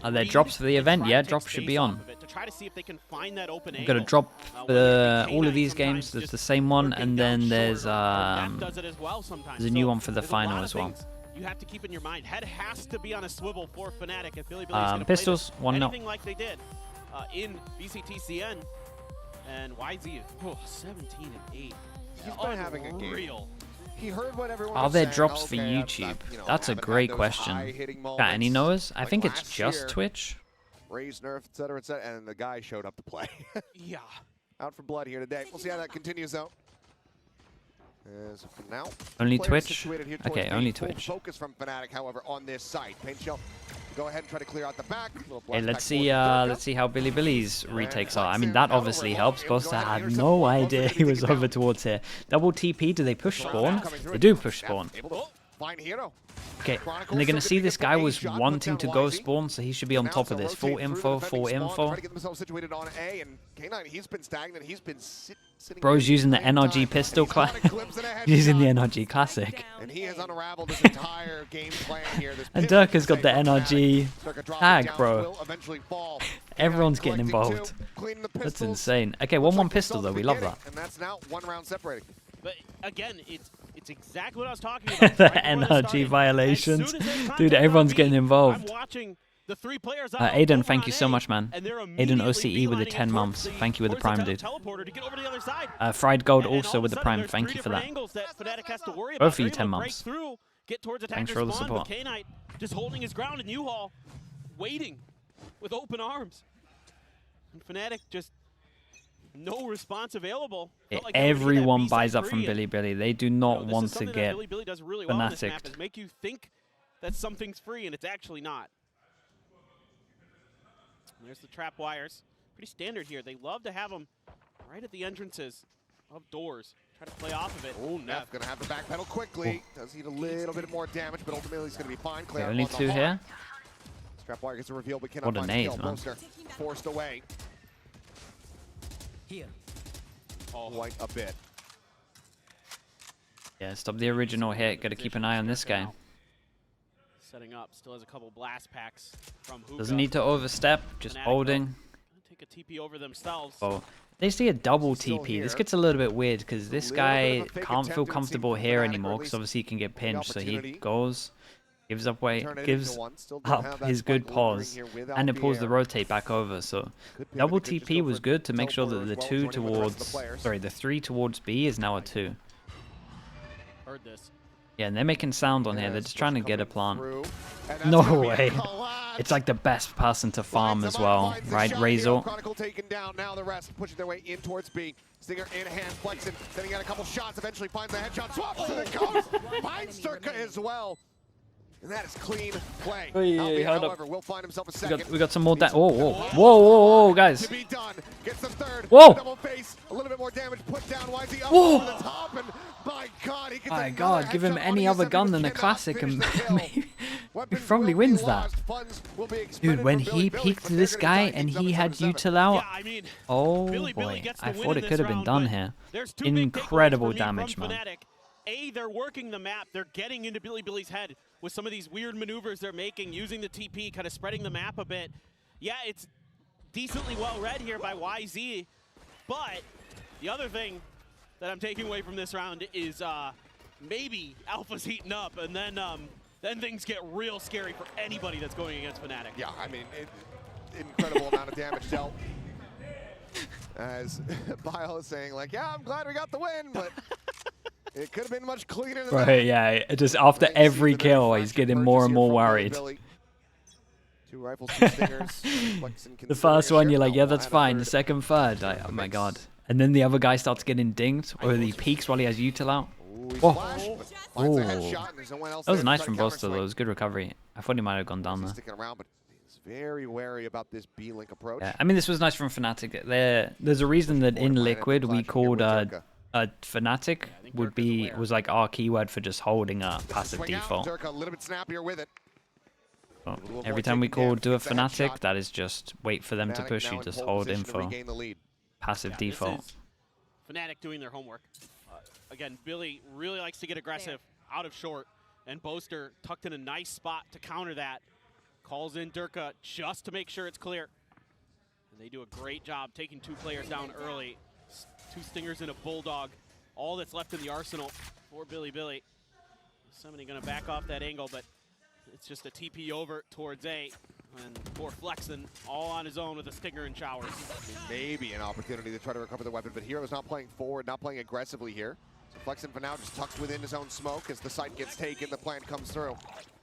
B: Are there drops for the event? Yeah, drops should be on.
C: To try to see if they can find that open
B: We've got a drop for all of these games. There's the same one, and then there's a new one for the final as well.
C: You have to keep in your mind, head has to be on a swivel for Fnatic if Billy's gonna
B: pistols,
C: play
B: 1-0.
C: Anything like they did in VCTCN. And YZ, 17-8.
A: He's been having a game. He heard what everyone
B: Are there
A: saying.
B: drops for YouTube? That's a great question. Got any knowers? I think it's just Twitch.
A: Raise nerf, etc., and the guy showed up to play.
C: Yeah.
A: Out for blood here today. We'll see how that continues, though. As for now,
B: only Twitch? Okay, only Twitch.
A: Focus from Fnatic, however, on this site. Paint Shell, go ahead and try to clear out the back.
B: Hey, let's see how Billy's retakes are. I mean, that obviously helps. Boaster had no idea he was over towards here. Double TP, do they push spawn? They do push spawn. Okay, and they're going to see this guy was wanting to go spawn, so he should be on top of this. Full info, full info. Bro's using the NRG pistol using the NRG classic.
A: And he has unraveled this entire game plan here.
B: And Durka's got the NRG tag, bro. Everyone's getting involved. That's insane. Okay, 1-1 pistol though, we love that.
A: And that's now 1 round separating.
C: But again, it's exactly what I was talking about.
B: The NRG violations. Dude, everyone's getting involved.
C: I'm watching The 3 players
B: Aiden, thank you so much, man.
C: and they're
B: Aiden OCE with the
C: beelining
B: 10 months. Thank you with the
C: towards
B: Prime, dude.
C: teleporter to get over to the other side.
B: Fried Gold
C: And
B: also
C: all
B: with
C: of
B: the
C: a sudden,
B: Prime.
C: there's
B: Thank
C: 3
B: you for
C: different
B: that.
C: angles that Fnatic has to worry
B: Both
C: about.
B: of you,
C: They're
B: 10
C: able to
B: months.
C: break through, get towards
B: Thanks
C: attacker's
B: for all the
C: spawn,
B: support.
C: but K-Knight just holding his ground, and U-Haul waiting with open arms. And Fnatic just no response available. Felt like they were gonna get that
B: Everyone
C: B-side
B: buys up
C: free,
B: from
C: and,
B: Billy. They do not
C: this is
B: want to
C: something that
B: get
C: Billy does really well on this map,
B: Fnatic.
C: is make you think that something's free, and it's actually not. And there's the trap wires. Pretty standard here. They love to have them right at the entrances of doors. Try to play off of it.
A: Oh, Neff gonna have to backpedal quickly. Does need a little bit more damage, but ultimately he's gonna be fine. Clear
B: Only
A: on the
B: 2
A: heart.
B: here.
A: Strapwire gets a reveal, but cannot
B: What a
A: find the
B: nade,
A: kill.
B: man.
A: Poster forced away
D: Here.
A: quite a bit.
B: Yeah, stop the original hit. Gotta keep an eye on this guy.
C: Setting up. Still has a couple blast packs from Hookah.
B: Doesn't need to overstep. Just
C: Fnatic,
B: holding.
C: though, take a TP over themselves.
B: Oh, they see a double
A: Still
B: TP. This
A: here.
B: gets a little bit weird because this
A: little bit
B: guy
A: of a fake
B: can't
A: attempt,
B: feel
A: it would seem,
B: comfortable
A: from
B: here
A: Fnatic, or
B: anymore
A: at
B: because
A: least
B: obviously he can get pinched. So he
A: opportunity.
B: goes, gives up weight,
A: Turn it
B: gives
A: into one. Still don't have
B: up
A: that
B: his good
A: spike lingering
B: pause,
A: here without
B: and it pulls the
A: air.
B: rotate back over. So
A: Good pivot,
B: double
A: it could just
B: TP
A: go
B: was
A: for
B: good to make sure that
A: teleporter
B: the
A: as well,
B: 2
A: joining with the rest of the
B: towards,
A: players.
B: sorry, the 3 towards B is now a 2.
C: Heard this.
B: Yeah, and they're making sound on here. They're
A: Yes,
B: just trying to get a
A: coming
B: plant.
A: through, and that's
B: No
A: gonna be a
B: way.
A: collapse.
B: It's like the best person to farm
A: Finds
B: as
A: him up,
B: well,
A: finds the
B: right?
A: shot.
B: Razor.
A: Hero Chronicle taken down. Now the rest pushing their way in towards B. Stinger in hand, flexing, sending out a couple shots. Eventually finds the headshot. Swaps to the coast. Finds Circa as well. And that is clean play.
B: Oh, yeah,
A: Albion,
B: hold up.
A: however, will find himself a second.
B: We got some more.
A: Needs
B: Whoa,
A: some-
B: whoa, whoa, whoa, whoa, guys!
A: To be done. Gets the third.
B: Whoa.
A: Double face. A little bit more damage put down. YZ up
B: Whoa.
A: over the top, and my God, he gets
B: My
A: another
B: God, give him
A: headshot
B: any
A: on
B: other
A: the
B: gun
A: assembly,
B: than a
A: but cannot
B: classic
A: finish
B: and
A: the kill.
B: maybe he
A: Weapons
B: probably
A: will be
B: wins that.
A: lost. Funds will be
B: Dude,
A: expended
B: when
A: from Billy
B: he
A: Billy,
B: peeked
A: but they're
B: this
A: gonna
B: guy
A: try
B: and
A: keep
B: he
A: them
B: had
A: 7-7.
B: util out,
C: Yeah, I mean,
B: oh
C: Billy
B: boy,
C: gets the
B: I
C: win
B: thought
C: in
B: it
C: this
B: could have been
C: round,
B: done
C: but
B: here.
C: There's 2 big takeaways
B: Incredible
C: for me
B: damage,
C: from
B: man.
C: Fnatic. A, they're working the map. They're getting into Billy's head with some of these weird maneuvers they're making, using the TP, kind of spreading the map a bit. Yeah, it's decently well read here by YZ, but the other thing that I'm taking away from this round is maybe Alpha's heating up, and then things get real scary for anybody that's going against Fnatic.
A: Yeah, I mean, incredible amount of damage dealt. As Bile is saying, like, yeah, I'm glad we got the win, but it could have been much cleaner than that.
B: Right, yeah, just after
A: Great
B: every
A: season there,
B: kill,
A: flash
B: he's
A: and
B: getting
A: purchase
B: more and
A: here
B: more
A: from Billy
B: worried.
A: Billy. 2 rifles, 2 stingers. Flexing,
B: The first
A: considering
B: one,
A: a
B: you're like,
A: share.
B: yeah,
A: Oh,
B: that's
A: and a
B: fine. The
A: third.
B: second, third, like, oh my God. And then the other guy starts getting dinged, or he peeks while he has util out.
A: Ooh, he's
B: Whoa.
A: flashed, but finds a
B: Ooh.
A: headshot, and there's no one else
B: That was
A: there to
B: nice
A: try to
B: from Boster, though.
A: counterswing.
B: It was good recovery. I thought he might have gone down
A: He's
B: there.
A: sticking around, but he's very wary about this B-Link approach.
B: Yeah, I mean, this was nice from Fnatic. There's a reason that in Liquid we called Fnatic was like our keyword for just holding a passive
A: Swing out,
B: default.
A: Zerka a little bit snappier with it.
B: So
A: more
B: every time we
A: taking
B: call
A: damage,
B: do a
A: gets the headshot.
B: Fnatic, that is just wait for them to
A: Fnatic
B: push
A: now
B: you,
A: in
B: just
A: pole
B: hold in
A: position to
B: for
A: regain the lead.
B: passive
C: Yeah,
B: default.
C: This is Fnatic doing their homework. Again, Billy really likes to get aggressive out of short, and Boaster tucked in a nice spot to counter that. Calls in Durka just to make sure it's clear. And they do a great job taking 2 players down early. 2 stingers and a bulldog. All that's left in the arsenal for Billy. Somebody gonna back off that angle, but it's just a TP over towards A. And poor Flexen all on his own with a stinger and showers.
A: Maybe an opportunity to try to recover the weapon, but Hero's not playing forward, not playing aggressively here. So Flexen for now just tucked within his own smoke as the site gets taken, the plan comes through.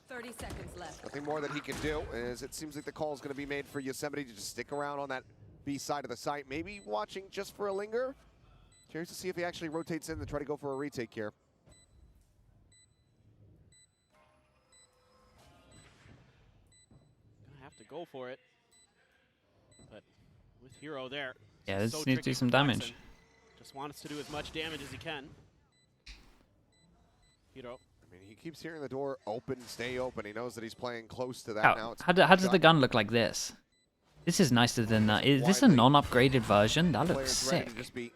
D: 30 seconds left.
A: Nothing more that he can do, as it seems like the call is going to be made for Yosemite to just stick around on that B side of the site, maybe watching just for a linger. Curious to see if he actually rotates in to try to go for a retake here.
C: Gonna have to go for it. But with Hero there.
B: Yeah,
C: it's
B: this
C: so
B: needs to
C: tricky
B: do some
C: for
B: damage.
C: Flexen. Just wants to do as much damage as he can. Hero.
A: I mean, he keeps hearing the door open, stay open. He knows that he's playing close to that now.
B: How,
A: It's
B: how does
A: shot.
B: the gun look like this? This is nicer than that. Is this a
A: Widely.
B: non-upgraded version? That looks
A: Players ready
B: sick.
A: to just be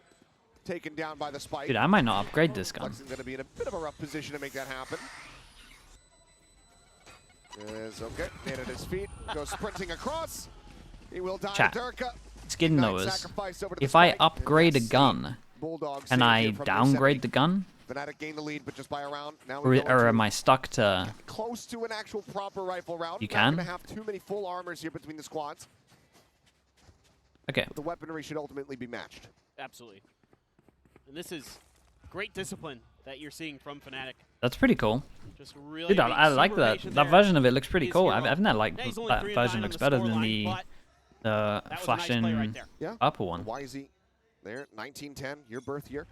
A: taken down by the spike.
B: Dude, I might not upgrade this gun.
A: Flexen's going to be in a bit of a rough position to make that happen. Is okay. Nade at his feet. Goes sprinting across. He will die.
B: Chat.
A: Durka.
B: Skin
A: Ignite
B: knowers.
A: sacrifice over to the
B: If I
A: spike.
B: upgrade a
A: That's
B: gun
A: Bulldog
B: and
A: saved
B: I
A: here from
B: downgrade
A: Yosemite.
B: the gun,
A: Fnatic gained the lead, but just by a round. Now
B: Or am I stuck to...
A: close to an actual proper rifle round.
B: You
A: Not
B: can?
A: gonna have too many full armors here between the squads.
B: Okay.
A: But the weaponry should ultimately be matched.
C: Absolutely. And this is great discipline that you're seeing from Fnatic.
B: That's pretty cool.
C: Just really
B: Dude,
C: being
B: I like
C: super
B: that.
C: patient
B: That
C: there.
B: version of it looks pretty
C: His
B: cool.
C: hero.
B: I think that
C: Yeah, he's only
B: that
C: 3 and
B: version
C: 9
B: looks
C: on
B: better
C: the
B: than
C: scoreline,
B: the
C: but that was a nice
B: flashing
C: play right there.
A: Yeah.
B: purple one.
A: YZ there, 1910, your birth year.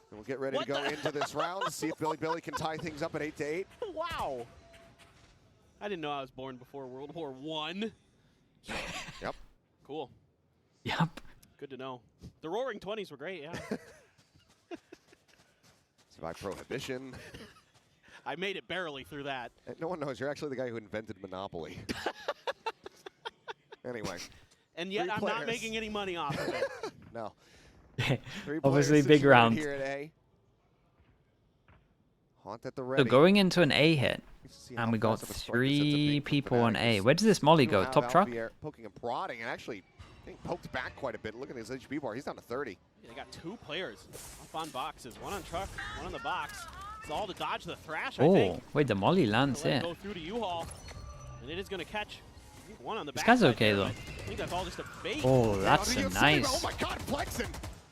A: And we'll get ready
C: What
A: to go
C: the-
A: into this round to see if Billy can tie things up at 8-8.
C: Wow. I didn't know I was born before World War I.
A: Yep.
C: Cool.
B: Yep.
C: Good to know. The Roaring 20s were great, yeah.
A: Survive Prohibition.
C: I made it barely through that.
A: And no one knows you're actually the guy who invented Monopoly. Anyway.
C: And yet
A: 3
C: I'm not
A: players.
C: making any money off of it.
A: No. 3
B: Obviously,
A: players
B: big
A: situated
B: round.
A: Here at A. Haunt at the
B: So
A: ready.
B: going into an A hit,
A: Let's see how
B: and we got
A: fast of a start this ends up
B: 3
A: being for
B: people on
A: Fnatic.
B: A. Where does this molly
A: Do
B: go?
A: have
B: Top truck?
A: Alfier poking and prodding, and actually being poked back quite a bit. Look at his HP bar. He's down to 30.
C: They got 2 players up on boxes. One on truck, one on the box. It's all to dodge the thrash, I
B: Oh,
C: think.
B: wait, the molly lands
C: Let it
B: here.
C: go through to U-Haul. And it is going to catch one on the
B: This
C: back.
B: guy's
C: side
B: okay,
C: there,
B: though.
C: but I think that's all just a bait.
B: Oh, that's
A: Now,
B: a
A: do you see
B: nice.
A: Oh my God, flexing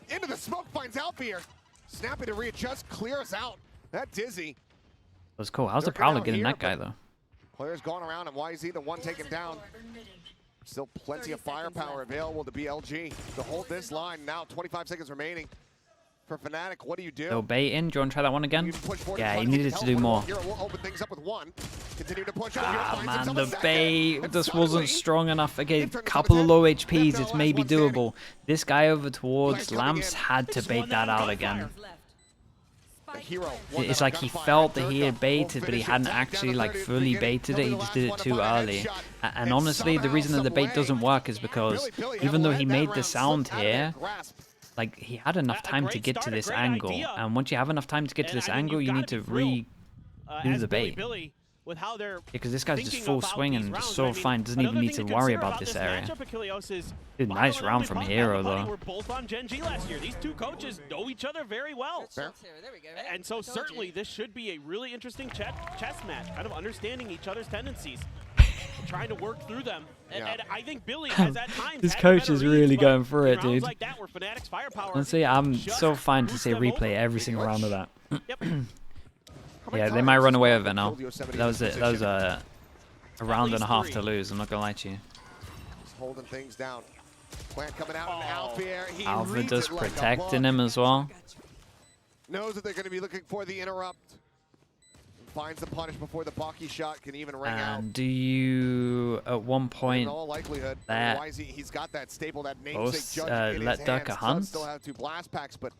A: into the smoke, finds Alfier. Snappy to readjust, clears out. That Dizzy.
B: That's cool. How's the
A: Lurking
B: Prowler
A: out
B: getting
A: here,
B: that guy,
A: but-
B: though?
A: Players going around, and YZ, the one taken down. Still plenty of firepower available to BLG to hold this line. Now 25 seconds remaining for Fnatic. What do you do?
B: So bait in. Do you want to try that one again?
A: You can push forward
B: Yeah,
A: and
B: he
A: try
B: needed
A: get
B: to do
A: teleport.
B: more.
A: Hero will open things up with 1. Continue to push. Hero
B: Ah,
A: finds
B: man,
A: himself
B: the
A: a second.
B: bait
A: And
B: just
A: suddenly,
B: wasn't strong enough. Again,
A: they've turned this
B: couple
A: on
B: of
A: its
B: low
A: head.
B: HPs.
A: Left
B: It's
A: now,
B: maybe
A: last one standing.
B: doable. This guy over towards
A: Flash coming
B: Lamps
A: in.
B: had
C: They
B: to
C: just
B: bait
C: won
B: that
C: that on
B: out
C: gunfire.
B: again.
D: Left.
A: The
D: Spike
A: hero.
D: planted.
A: won
B: It's
A: that
B: like
A: on
B: he
A: gunfire.
B: felt that he
A: Durka
B: had baited,
A: will
B: but he
A: finish it.
B: hadn't
A: Down to
B: actually like
A: 30 at the
B: fully
A: beginning.
B: baited
A: He'll
B: it.
A: be
B: He
A: the
B: just
A: last
B: did
A: one
B: it
A: to
B: too
A: find a
B: early.
A: headshot.
B: And
A: And
B: honestly, the
A: somehow,
B: reason that the
A: some
B: bait
A: way,
B: doesn't work is because
A: Billy
B: even though
A: had
B: he
A: led that
B: made the
A: round,
B: sound
A: slipped out of their
B: here,
A: grasp.
B: like he had enough
C: A
B: time to
C: great
B: get to
C: start, a
B: this
C: great
B: angle.
C: idea.
B: And once you have enough time to get to
C: And
B: this
C: I think
B: angle,
C: you've
B: you
C: gotta
B: need to
C: be thrilled,
B: do
C: as
B: the bait.
C: Billy, with how they're
B: Because this guy's just
C: thinking
B: full
C: about
B: swing
C: these
B: and
C: rounds.
B: just
C: And
B: so
C: I mean,
B: fine. Doesn't
C: another
B: even need
C: thing
B: to
C: to
B: worry
C: consider
B: about this area.
C: matchup, Achilleos, is
B: Dude,
C: Bobby
B: nice
C: and
B: round
C: Emily
B: from
C: Pop
B: Hero,
C: and Buddy
B: though.
C: were both on Gen G last year. These two coaches know each other very well.
A: Fair.
D: There we go.
C: And so certainly this should be a really interesting chess match, kind of understanding each other's tendencies, trying to work through them. And,
A: Yeah.
C: and I think Billy has at times
B: This
C: had
B: coach
C: better
B: is
C: reads,
B: really
C: but
B: going for
C: in
B: it,
C: rounds
B: dude.
C: like that where Fnatic's firepower
B: Honestly, I'm
C: just
B: so fine to
C: boosts
B: say
C: them
B: replay
C: over.
B: every single round of that.
C: Yep.
A: How many
B: Yeah, they
A: times
B: might
A: has
B: run away
A: Chronicle
B: with it now.
A: killed Yosemite
B: That
A: in
B: was
A: this
B: it. That was
A: position?
B: a round and a half
C: 3.
B: to lose. I'm not gonna lie to you.
A: Just holding things down. Plant coming out and
C: Oh.
A: Alfier. He
B: Alpha
A: reads
B: just
A: it like a
B: protecting
A: book.
B: him as well.
A: Knows that they're going to be looking for the interrupt. Finds the punish before the Baki shot can even ring out.
B: And do you, at one
A: In
B: point,
A: all likelihood,
B: that
A: otherwise he's got that staple, that namesake
B: both,
A: judge in
B: let
A: his
B: Durka
A: hands.
B: hunt?
A: Does still have 2 blast packs, but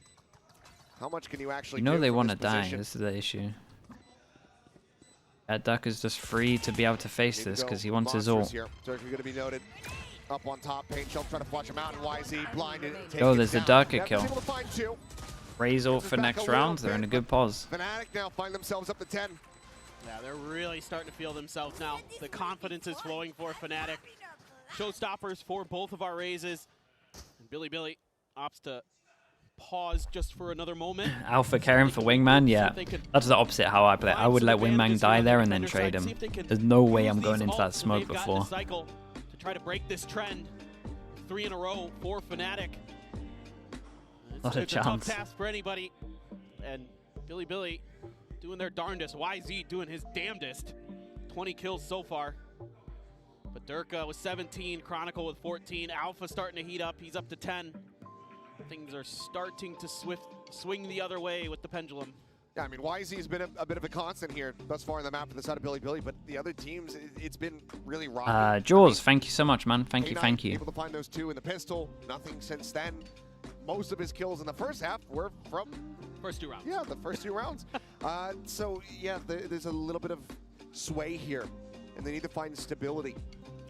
A: how much can you actually
B: you know
A: do
B: they
A: from
B: want to
A: this
B: die.
A: position?
B: This is the issue. That Duck is just free to be able to face
A: Need to
B: this
A: go
B: because he wants his
A: monsters
B: ult.
A: here. Durka going to be noted up on top. Paint Shell trying to flush him out, and YZ blinded.
B: Oh, there's a Durka
A: Nevin's
B: kill.
A: able to find 2.
B: Raise ult for
A: back
B: next
A: a little
B: round. They're in a
A: bit,
B: good pause.
A: Fnatic now find themselves up to 10.
C: Yeah, they're really starting to feel themselves now. The confidence is flowing for Fnatic. Showstoppers for both of our raises. And Billy opts to pause just for another moment.
B: Alpha carrying for Wingman, yeah. That's the opposite how I play. I would let Wingman die there and then trade him. There's no way I'm going into that smoke before.
C: Cycle to try to break this trend. 3 in a row for Fnatic.
B: Not a
C: It's a tough
B: chance.
C: task for anybody. And Billy doing their darndest. YZ doing his damnedest. 20 kills so far. But Durka with 17, Chronicle with 14. Alpha starting to heat up. He's up to 10. Things are starting to swing the other way with the pendulum.
A: Yeah, I mean, YZ's been a bit of a constant here thus far in the map for the side of Billy, but the other teams, it's been really rocky.
B: Jaws, thank you so much, man. Thank you,
A: A9
B: thank you.
A: Able to find those 2 in the pistol. Nothing since then. Most of his kills in the first half were from,
C: First 2 rounds.
A: yeah, the first 2 rounds. So, yeah, there's a little bit of sway here, and they need to find stability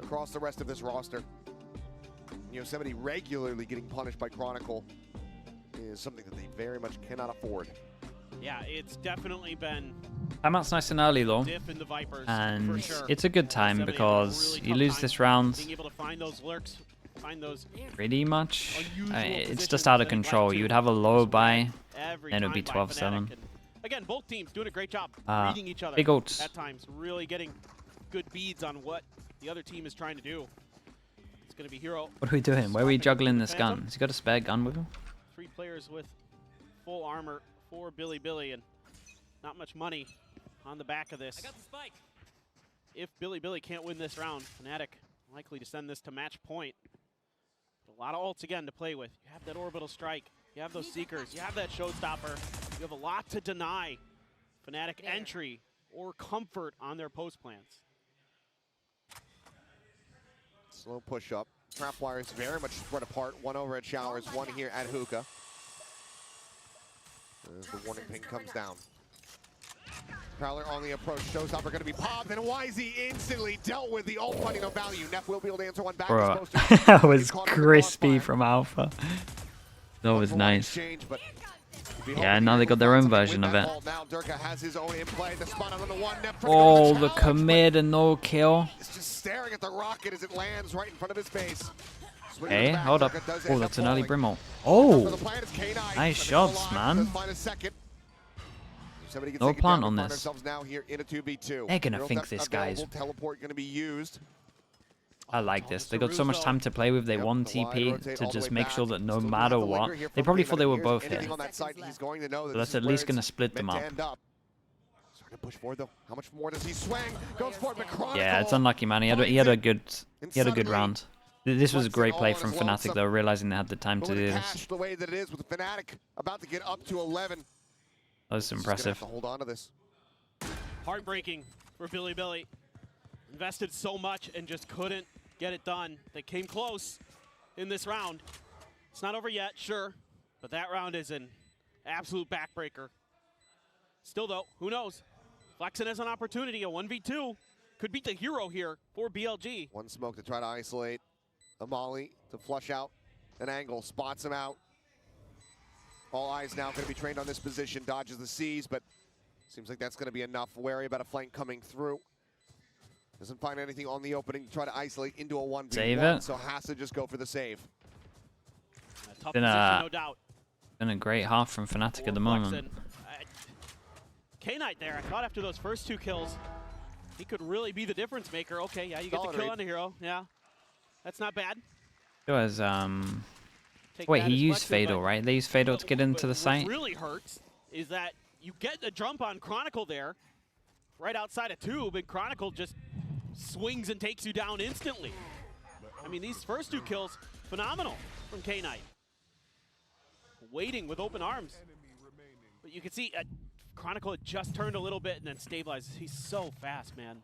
A: across the rest of this roster. Yosemite regularly getting punished by Chronicle is something that they very much cannot afford.
C: Yeah, it's definitely been
B: Timeout's nice and early though,
C: diff in the Vipers for
B: and
C: sure.
B: it's a good time
C: 70
B: because
C: really
B: you
C: tough
B: lose
C: time
B: this round
C: being able to find those lurks, find those
B: pretty much.
C: unusual
B: It's
C: positions
B: just out of
C: that they'd like
B: control.
C: to
B: You would have a low buy,
C: every
B: and it would be
C: time by
B: 12-7.
C: Fnatic, and again, both teams doing a great job reading each other
B: big ults.
C: at times, really getting good beads on what the other team is trying to do. It's going to be Hero.
B: What are we doing? Where are we juggling this
C: Phantom.
B: gun? Has he got a spare gun with him?
C: 3 players with full armor for Billy, and not much money on the back of this.
E: I got the spike.
C: If Billy can't win this round, Fnatic likely to send this to match point. A lot of ults again to play with. You have that orbital strike. You have those seekers. You have that showstopper. You have a lot to deny Fnatic entry or comfort on their post plans.
A: Slow push up. Trap wires very much spread apart. One over at Showers, one here at Hookah. As the warning ping comes down. Prowler on the approach. Showstopper going to be popped, and YZ instantly dealt with the ult, finding no value. Neff will be able to answer one back.
B: Bro, that was crispy from Alpha. That was nice. Yeah, now they got their own version of it. Oh, the commit and no kill.
A: It's just staring at the rocket as it lands right in front of his face.
B: Hey, hold up. Oh, that's an early Brimble. Oh, nice shots, man. No plant on this. They're gonna think this guy's.
A: Teleport gonna be used.
B: I like this. They got so much time to play with. They won TP to just make sure that no matter what, they probably thought they were both here. So that's at least gonna split them up.
A: Push forward though. How much more does he swing? Goes forward, but
B: yeah, it's unlucky, man. He had a good round. This was a great play from Fnatic, though, realizing they had the time to do this.
A: The way that it is with Fnatic about to get up to 11.
B: That was impressive.
A: Hold on to this.
C: Heartbreaking for Billy. Invested so much and just couldn't get it done. They came close in this round. It's not over yet, sure, but that round is an absolute backbreaker. Still though, who knows? Flexen has an opportunity, a 1v2. Could beat the Hero here for BLG.
A: One smoke to try to isolate a molly to flush out an angle, spots him out. All eyes now going to be trained on this position, dodges the C's, but seems like that's going to be enough. Wary about a flank coming through. Doesn't find anything on the opening to try to isolate into a 1v1,
B: save it.
A: So has to just go for the save.
C: A tough position, no doubt.
B: Been a great half from Fnatic at the moment.
C: K-Knight there, I thought after those first 2 kills, he could really be the difference maker. Okay, yeah, you get the kill on the Hero. Yeah, that's not bad.
B: It was, wait, he used Fatal, right? They used Fatal to get into the site?
C: What really hurts is that you get a jump on Chronicle there, right outside of Tube, and Chronicle just swings and takes you down instantly. I mean, these first 2 kills, phenomenal from K-Knight. Waiting with open arms. But you can see Chronicle had just turned a little bit and then stabilizes. He's so fast, man.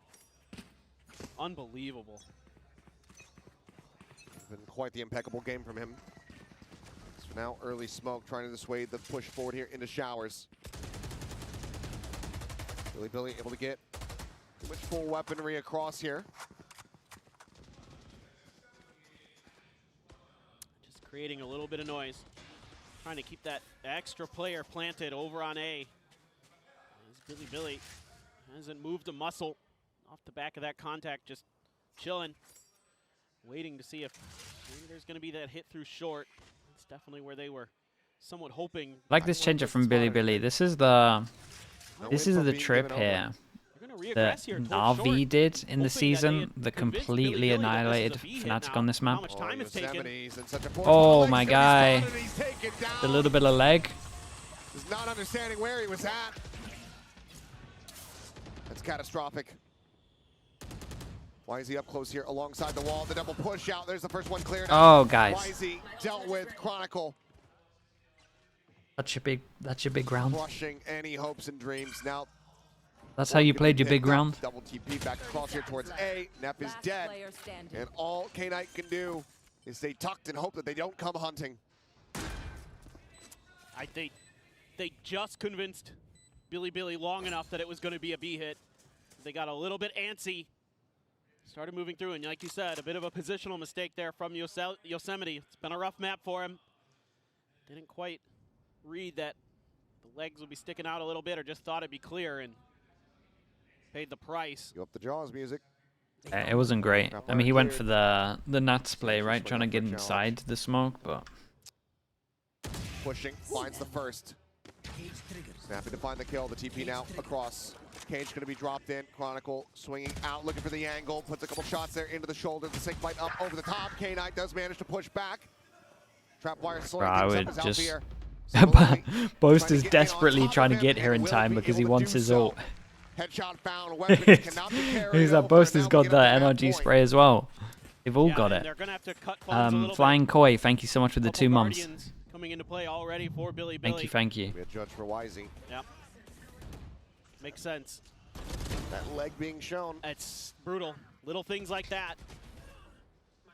C: Unbelievable.
A: Been quite the impeccable game from him. So now early smoke trying to dissuade the push forward here into Showers. Billy able to get too much full weaponry across here.
C: Just creating a little bit of noise. Trying to keep that extra player planted over on A. As Billy hasn't moved a muscle off the back of that contact, just chilling. Waiting to see if maybe there's going to be that hit through short. That's definitely where they were somewhat hoping.
B: Like this change up from Billy. This is the trip here that Na'Vi did in the season that completely annihilated Fnatic on this map. Oh my guy. A little bit of leg.
A: Is not understanding where he was at. That's catastrophic. YZ up close here alongside the wall. The double push out. There's the first one cleared out.
B: Oh, guys.
A: YZ dealt with Chronicle.
B: That's your big round.
A: Crushing any hopes and dreams. Now
B: that's how you played your big round.
A: Double TP back across here towards A. Neff is dead. And all K-Knight can do is stay tucked and hope that they don't come hunting.
C: They just convinced Billy long enough that it was going to be a B hit. They got a little bit antsy. Started moving through, and like you said, a bit of a positional mistake there from Yosemite. It's been a rough map for him. Didn't quite read that the legs would be sticking out a little bit, or just thought it'd be clear and paid the price.
A: Go up the jaws music.
B: It wasn't great. I mean, he went for the nuts play, right? Trying to get inside the smoke, but
A: pushing, finds the first. Snappy to find the kill. The TP now across. Cage going to be dropped in. Chronicle swinging out, looking for the angle. Puts a couple shots there into the shoulder. The sync bite up over the top. K-Knight does manage to push back. Trapwire slowing
B: I
A: things
B: would
A: up as
B: just...
A: Alfier similarly
B: Boast
A: trying
B: is
A: to get in on
B: desperately
A: top
B: trying to
A: of
B: get
A: him
B: here in
A: and will
B: time
A: be
B: because he
A: able to
B: wants
A: do
B: his
A: so.
B: ult.
A: Headshot found. Weapons cannot be carried
B: He's like,
A: over,
B: Boast
A: and
B: has
A: now we
B: got
A: get
B: that
A: another
B: NRG
A: point.
B: spray as well. They've all
C: Yeah,
B: got
C: and
B: it.
C: they're gonna have to cut phones a little
B: Flying
C: bit.
B: Koi, thank you so much for the
C: Couple
B: 2 months.
C: Guardians coming into play already for Billy.
B: Thank you, thank you.
A: We had judge for Wisey.
C: Yep. Makes sense.
A: That leg being shown.
C: It's brutal. Little things like that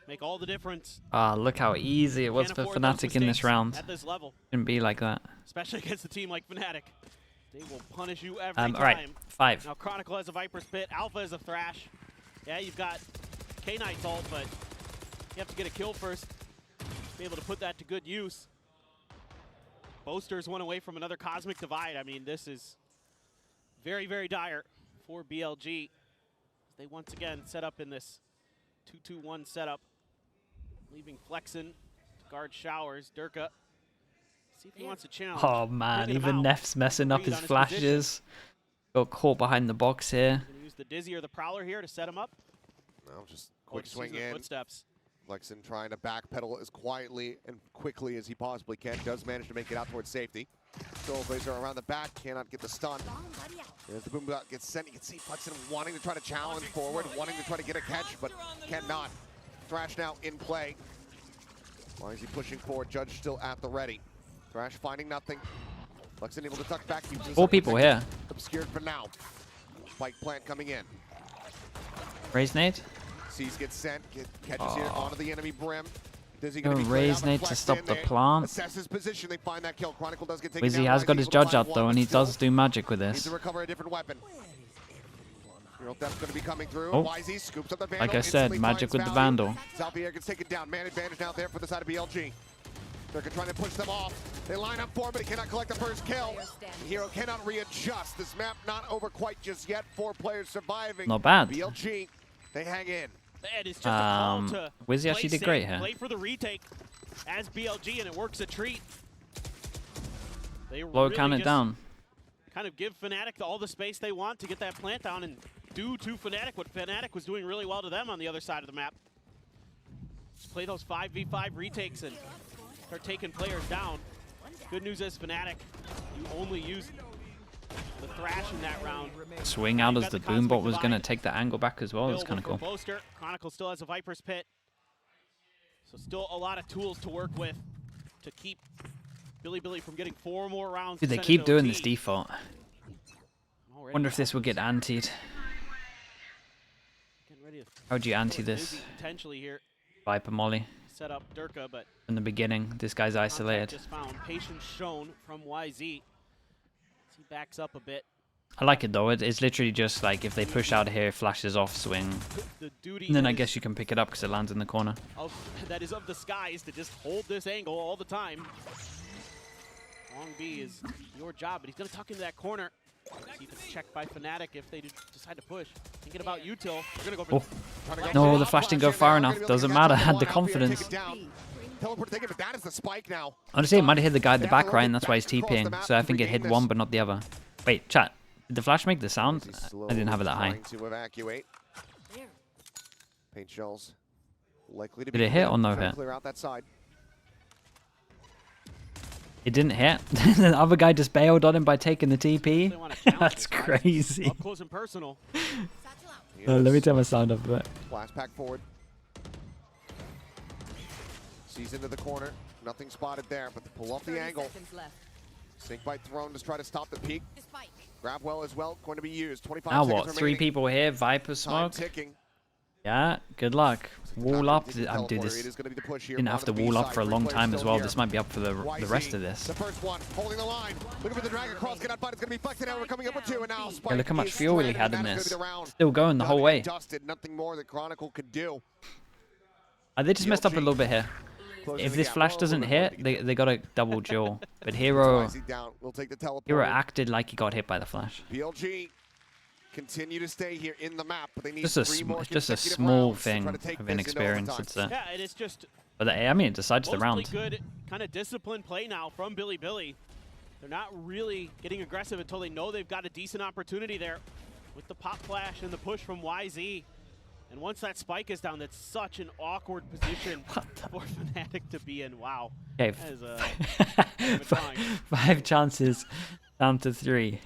C: make all the difference.
B: Ah, look how easy it was
C: Can't
B: for
C: afford those
B: Fnatic in this
C: mistakes
B: round.
C: at this level,
B: Shouldn't be like that.
C: especially against a team like Fnatic. They will punish you every time.
B: All right, 5.
C: Now Chronicle has a Viper's Pit. Alpha is a Thrash. Yeah, you've got K-Knight's ult, but you have to get a kill first to be able to put that to good use. Boaster's one away from another Cosmic Divide. I mean, this is very, very dire for BLG. They once again set up in this 2-2-1 setup, leaving Flexen to guard Showers. Durka, see if he wants to challenge.
B: Oh man,
C: Bringing him
B: even
C: out.
B: Neff's messing up
C: Read
B: his
C: on his
B: flashes. Got caught behind the box here.
C: Gonna use the Dizzy or the Prowler here to set him up.
A: No, just
C: Oh,
A: quick
C: just
A: swing
C: using the
A: in.
C: Footsteps.
A: Flexen trying to backpedal as quietly and quickly as he possibly can. Does manage to make it out towards safety. Soulblazer around the back, cannot get the stun. As the boom bot gets sent, you can see Flexen wanting to try to challenge forward, wanting to try to get a catch, but cannot. Thrash now in play. Why is he pushing forward? Judge still at the ready. Thrash finding nothing. Flexen able to tuck back.
B: 4 people here.
A: Obscured for now. Spike plant coming in.
B: Raise nade.
A: Seas gets sent, catches here onto the enemy brim. Dizzy
B: Go
A: gonna be cleared
B: raise
A: out, but
B: nade to
A: Flex
B: stop
A: in
B: the
A: there.
B: plant.
A: Assess his position, they find that kill. Chronicle does get taken
B: Wizzy
A: down.
B: has got
A: Wisey's
B: his
A: able to
B: judge
A: find
B: up
A: one,
B: though,
A: but
B: and he
A: still
B: does do magic with
A: needs
B: this.
A: to recover a different weapon. Real Death's gonna be coming through.
B: Oh.
A: Wisey scoops up the Vandal.
B: Like I said,
A: instantly
B: magic
A: finds
B: with the
A: value.
B: Vandal.
A: Zalpier gets taken down. Man advantage now there for the side of BLG. They're trying to push them off. They line up for him, but he cannot collect the first kill. The hero cannot readjust. This map not over quite just yet. 4 players surviving.
B: Not bad.
A: BLG, they hang in.
C: And it's just a call to
B: Wizzy
C: play
B: actually did
C: safe,
B: great here.
C: Play for the retake as BLG, and it works a treat. They
B: Blow
C: really
B: count it
C: just
B: down.
C: kind of give Fnatic all the space they want to get that plant down and do to Fnatic what Fnatic was doing really well to them on the other side of the map. Just play those 5v5 retakes and start taking players down. Good news is Fnatic, you only use the Thrash in that round.
B: Swing out as the Boombot was going to take the angle back as well. That's kind of cool.
C: Boaster. Chronicle still has a Viper's Pit. So still a lot of tools to work with to keep Billy from getting 4 more rounds.
B: Dude, they keep doing this default. Wonder if this will get antied. How would you anti this?
C: Potentially here.
B: Viper Molly.
C: Set up Durka, but
B: In the beginning, this guy's isolated.
C: just found patience shown from YZ. He backs up a bit.
B: I like it though. It's literally just like if they push out here, flashes off, swing.
C: The duty
B: And then I
C: is
B: guess you can pick it up because it lands in the corner.
C: that is of the skies to just hold this angle all the time. Long B is your job, but he's going to tuck into that corner. See if it's checked by Fnatic if they decide to push. Thinking about you, Till. You're going to go for
B: No, the flash didn't go far enough. Doesn't matter. I had the confidence.
A: Teleport taken, but that is the spike now.
B: Honestly, it might have hit the guy at the back right, and that's why he's TPing. So I think it hit one, but not the other. Wait, chat. Did the flash make the sound? I didn't have it that high.
A: To evacuate. Paint shells likely to
B: Did
A: be
B: it hit or no
A: trying to
B: hit?
A: clear out that side.
B: It didn't hit. The other guy just bailed on him by taking the
C: They
B: TP.
C: want to challenge
B: That's
C: this, right?
B: crazy.
C: Up close and personal.
B: Let me turn my sound up a bit.
A: Blast pack forward. Sees into the corner. Nothing spotted there, but to pull off the
D: 30
A: angle.
D: seconds left.
A: Snake bite thrown to try to stop the peak. Grab well as well, going to be used. 25
B: Now
A: seconds
B: what? 3
A: remaining.
B: people here. Viper
A: Time
B: smoke.
A: ticking.
B: Yeah, good luck. Wall up.
A: It
B: I'm doing
A: is
B: this.
A: going to be the push here.
B: Didn't have to
A: onto the
B: wall
A: B
B: up
A: side.
B: for a
A: 3
B: long
A: players
B: time as
A: still
B: well.
A: here.
B: This might be up for the rest
A: YZ,
B: of this.
A: The first one, holding the line. Looking for the drag across, cannot find. It's going to be flexing out. We're coming up with 2, and now Spike
B: Yeah, look how much
A: is
B: fuel he
A: stranded,
B: had
A: and
B: in
A: that is
B: this.
A: gonna be the round.
B: Still going the whole
A: Done
B: way.
A: and dusted. Nothing more that Chronicle could do.
B: They just messed up a little bit here.
A: Closing
B: If
A: the
B: this
A: gap.
B: flash
A: Oh,
B: doesn't
A: a little
B: hit,
A: bit.
B: they got a double duel. But Hero
A: YZ down. We'll take the teleport.
B: acted like he got hit by the flash.
A: BLG continue to stay here in the map, but they need
B: Just a
A: 3 more
B: it's just a
A: consecutive
B: small
A: rounds to
B: thing
A: try to take
B: of
A: this into
B: inexperience.
A: overtime.
B: It's
C: Yeah, and it's just
B: but I mean, it decides the
C: mostly
B: round.
C: good kind of disciplined play now from Billy. They're not really getting aggressive until they know they've got a decent opportunity there with the pop flash and the push from YZ. And once that spike is down, that's such an awkward position for Fnatic to be in. Wow.
B: Okay.
C: That is a
B: 5 chances down to 3.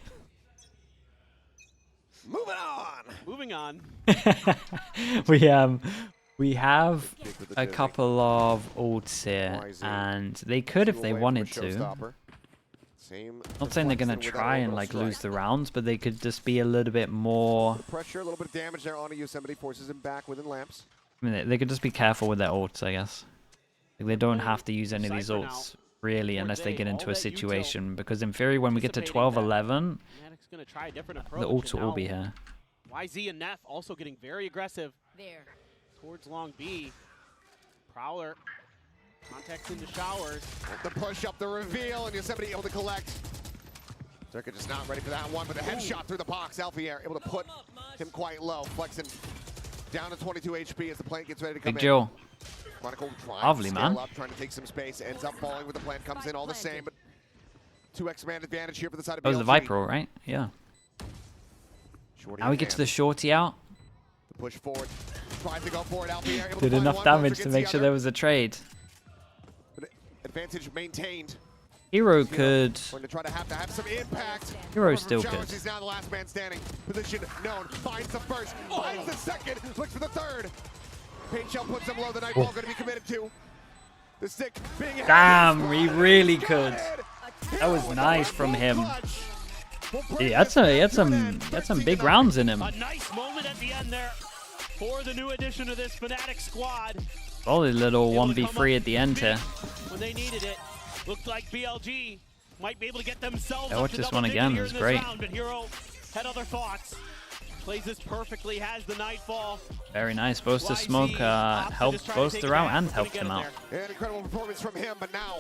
C: Moving on.
B: We have a couple of ults here, and they could if they wanted to. Not saying they're gonna try and like lose the rounds, but they could just be a little bit more.
A: Pressure, a little bit of damage there on Yosemite, forces him back within lamps.
B: I mean, they could just be careful with their ults, I guess. Like, they don't have to use any of these ults really unless they get into a situation, because in theory when we get to 12-11, the ults will all be here.
C: YZ and Neff also getting very aggressive towards long B. Prowler contacts into showers.
A: The push up the reveal, and Yosemite able to collect. Circuit just not ready for that one, but a headshot through the box. Alfier able to put him quite low, flexing down to 22 HP as the plant gets ready to come
B: Big Joe.
A: Chronicle
B: Lovely, man.
A: up, trying to take some space, ends up falling with the plant, comes in all the same, but 2x man advantage here for the side of BLG.
B: That was the Viper, right? Yeah. Now we get to the shorty out.
A: The push forward, tries to go for it. Alfier able
B: Did
A: to
B: enough damage to make sure there was a trade.
A: Advantage maintained.
B: Hero could.
A: Going to try to have some impact.
B: Hero still could.
A: He's now the last man standing. Position known. Finds the first. Finds the second. Looks for the third. Paint Shell puts him low. The Nightfall going to be committed to. The stick being.
B: Damn, he really could. That was nice from him. He had some big rounds in him.
C: A nice moment at the end there for the new addition to this Fnatic squad.
B: Solid little 1v3 at the end here.
C: When they needed it, looked like BLG might be able to get themselves.
B: Yeah, watch this one again. It's great.
C: But Hero had other thoughts. Plays this perfectly. Has the Nightfall.
B: Very nice. Both the smoke helped both the route and helped him out.
A: An incredible performance from him, but now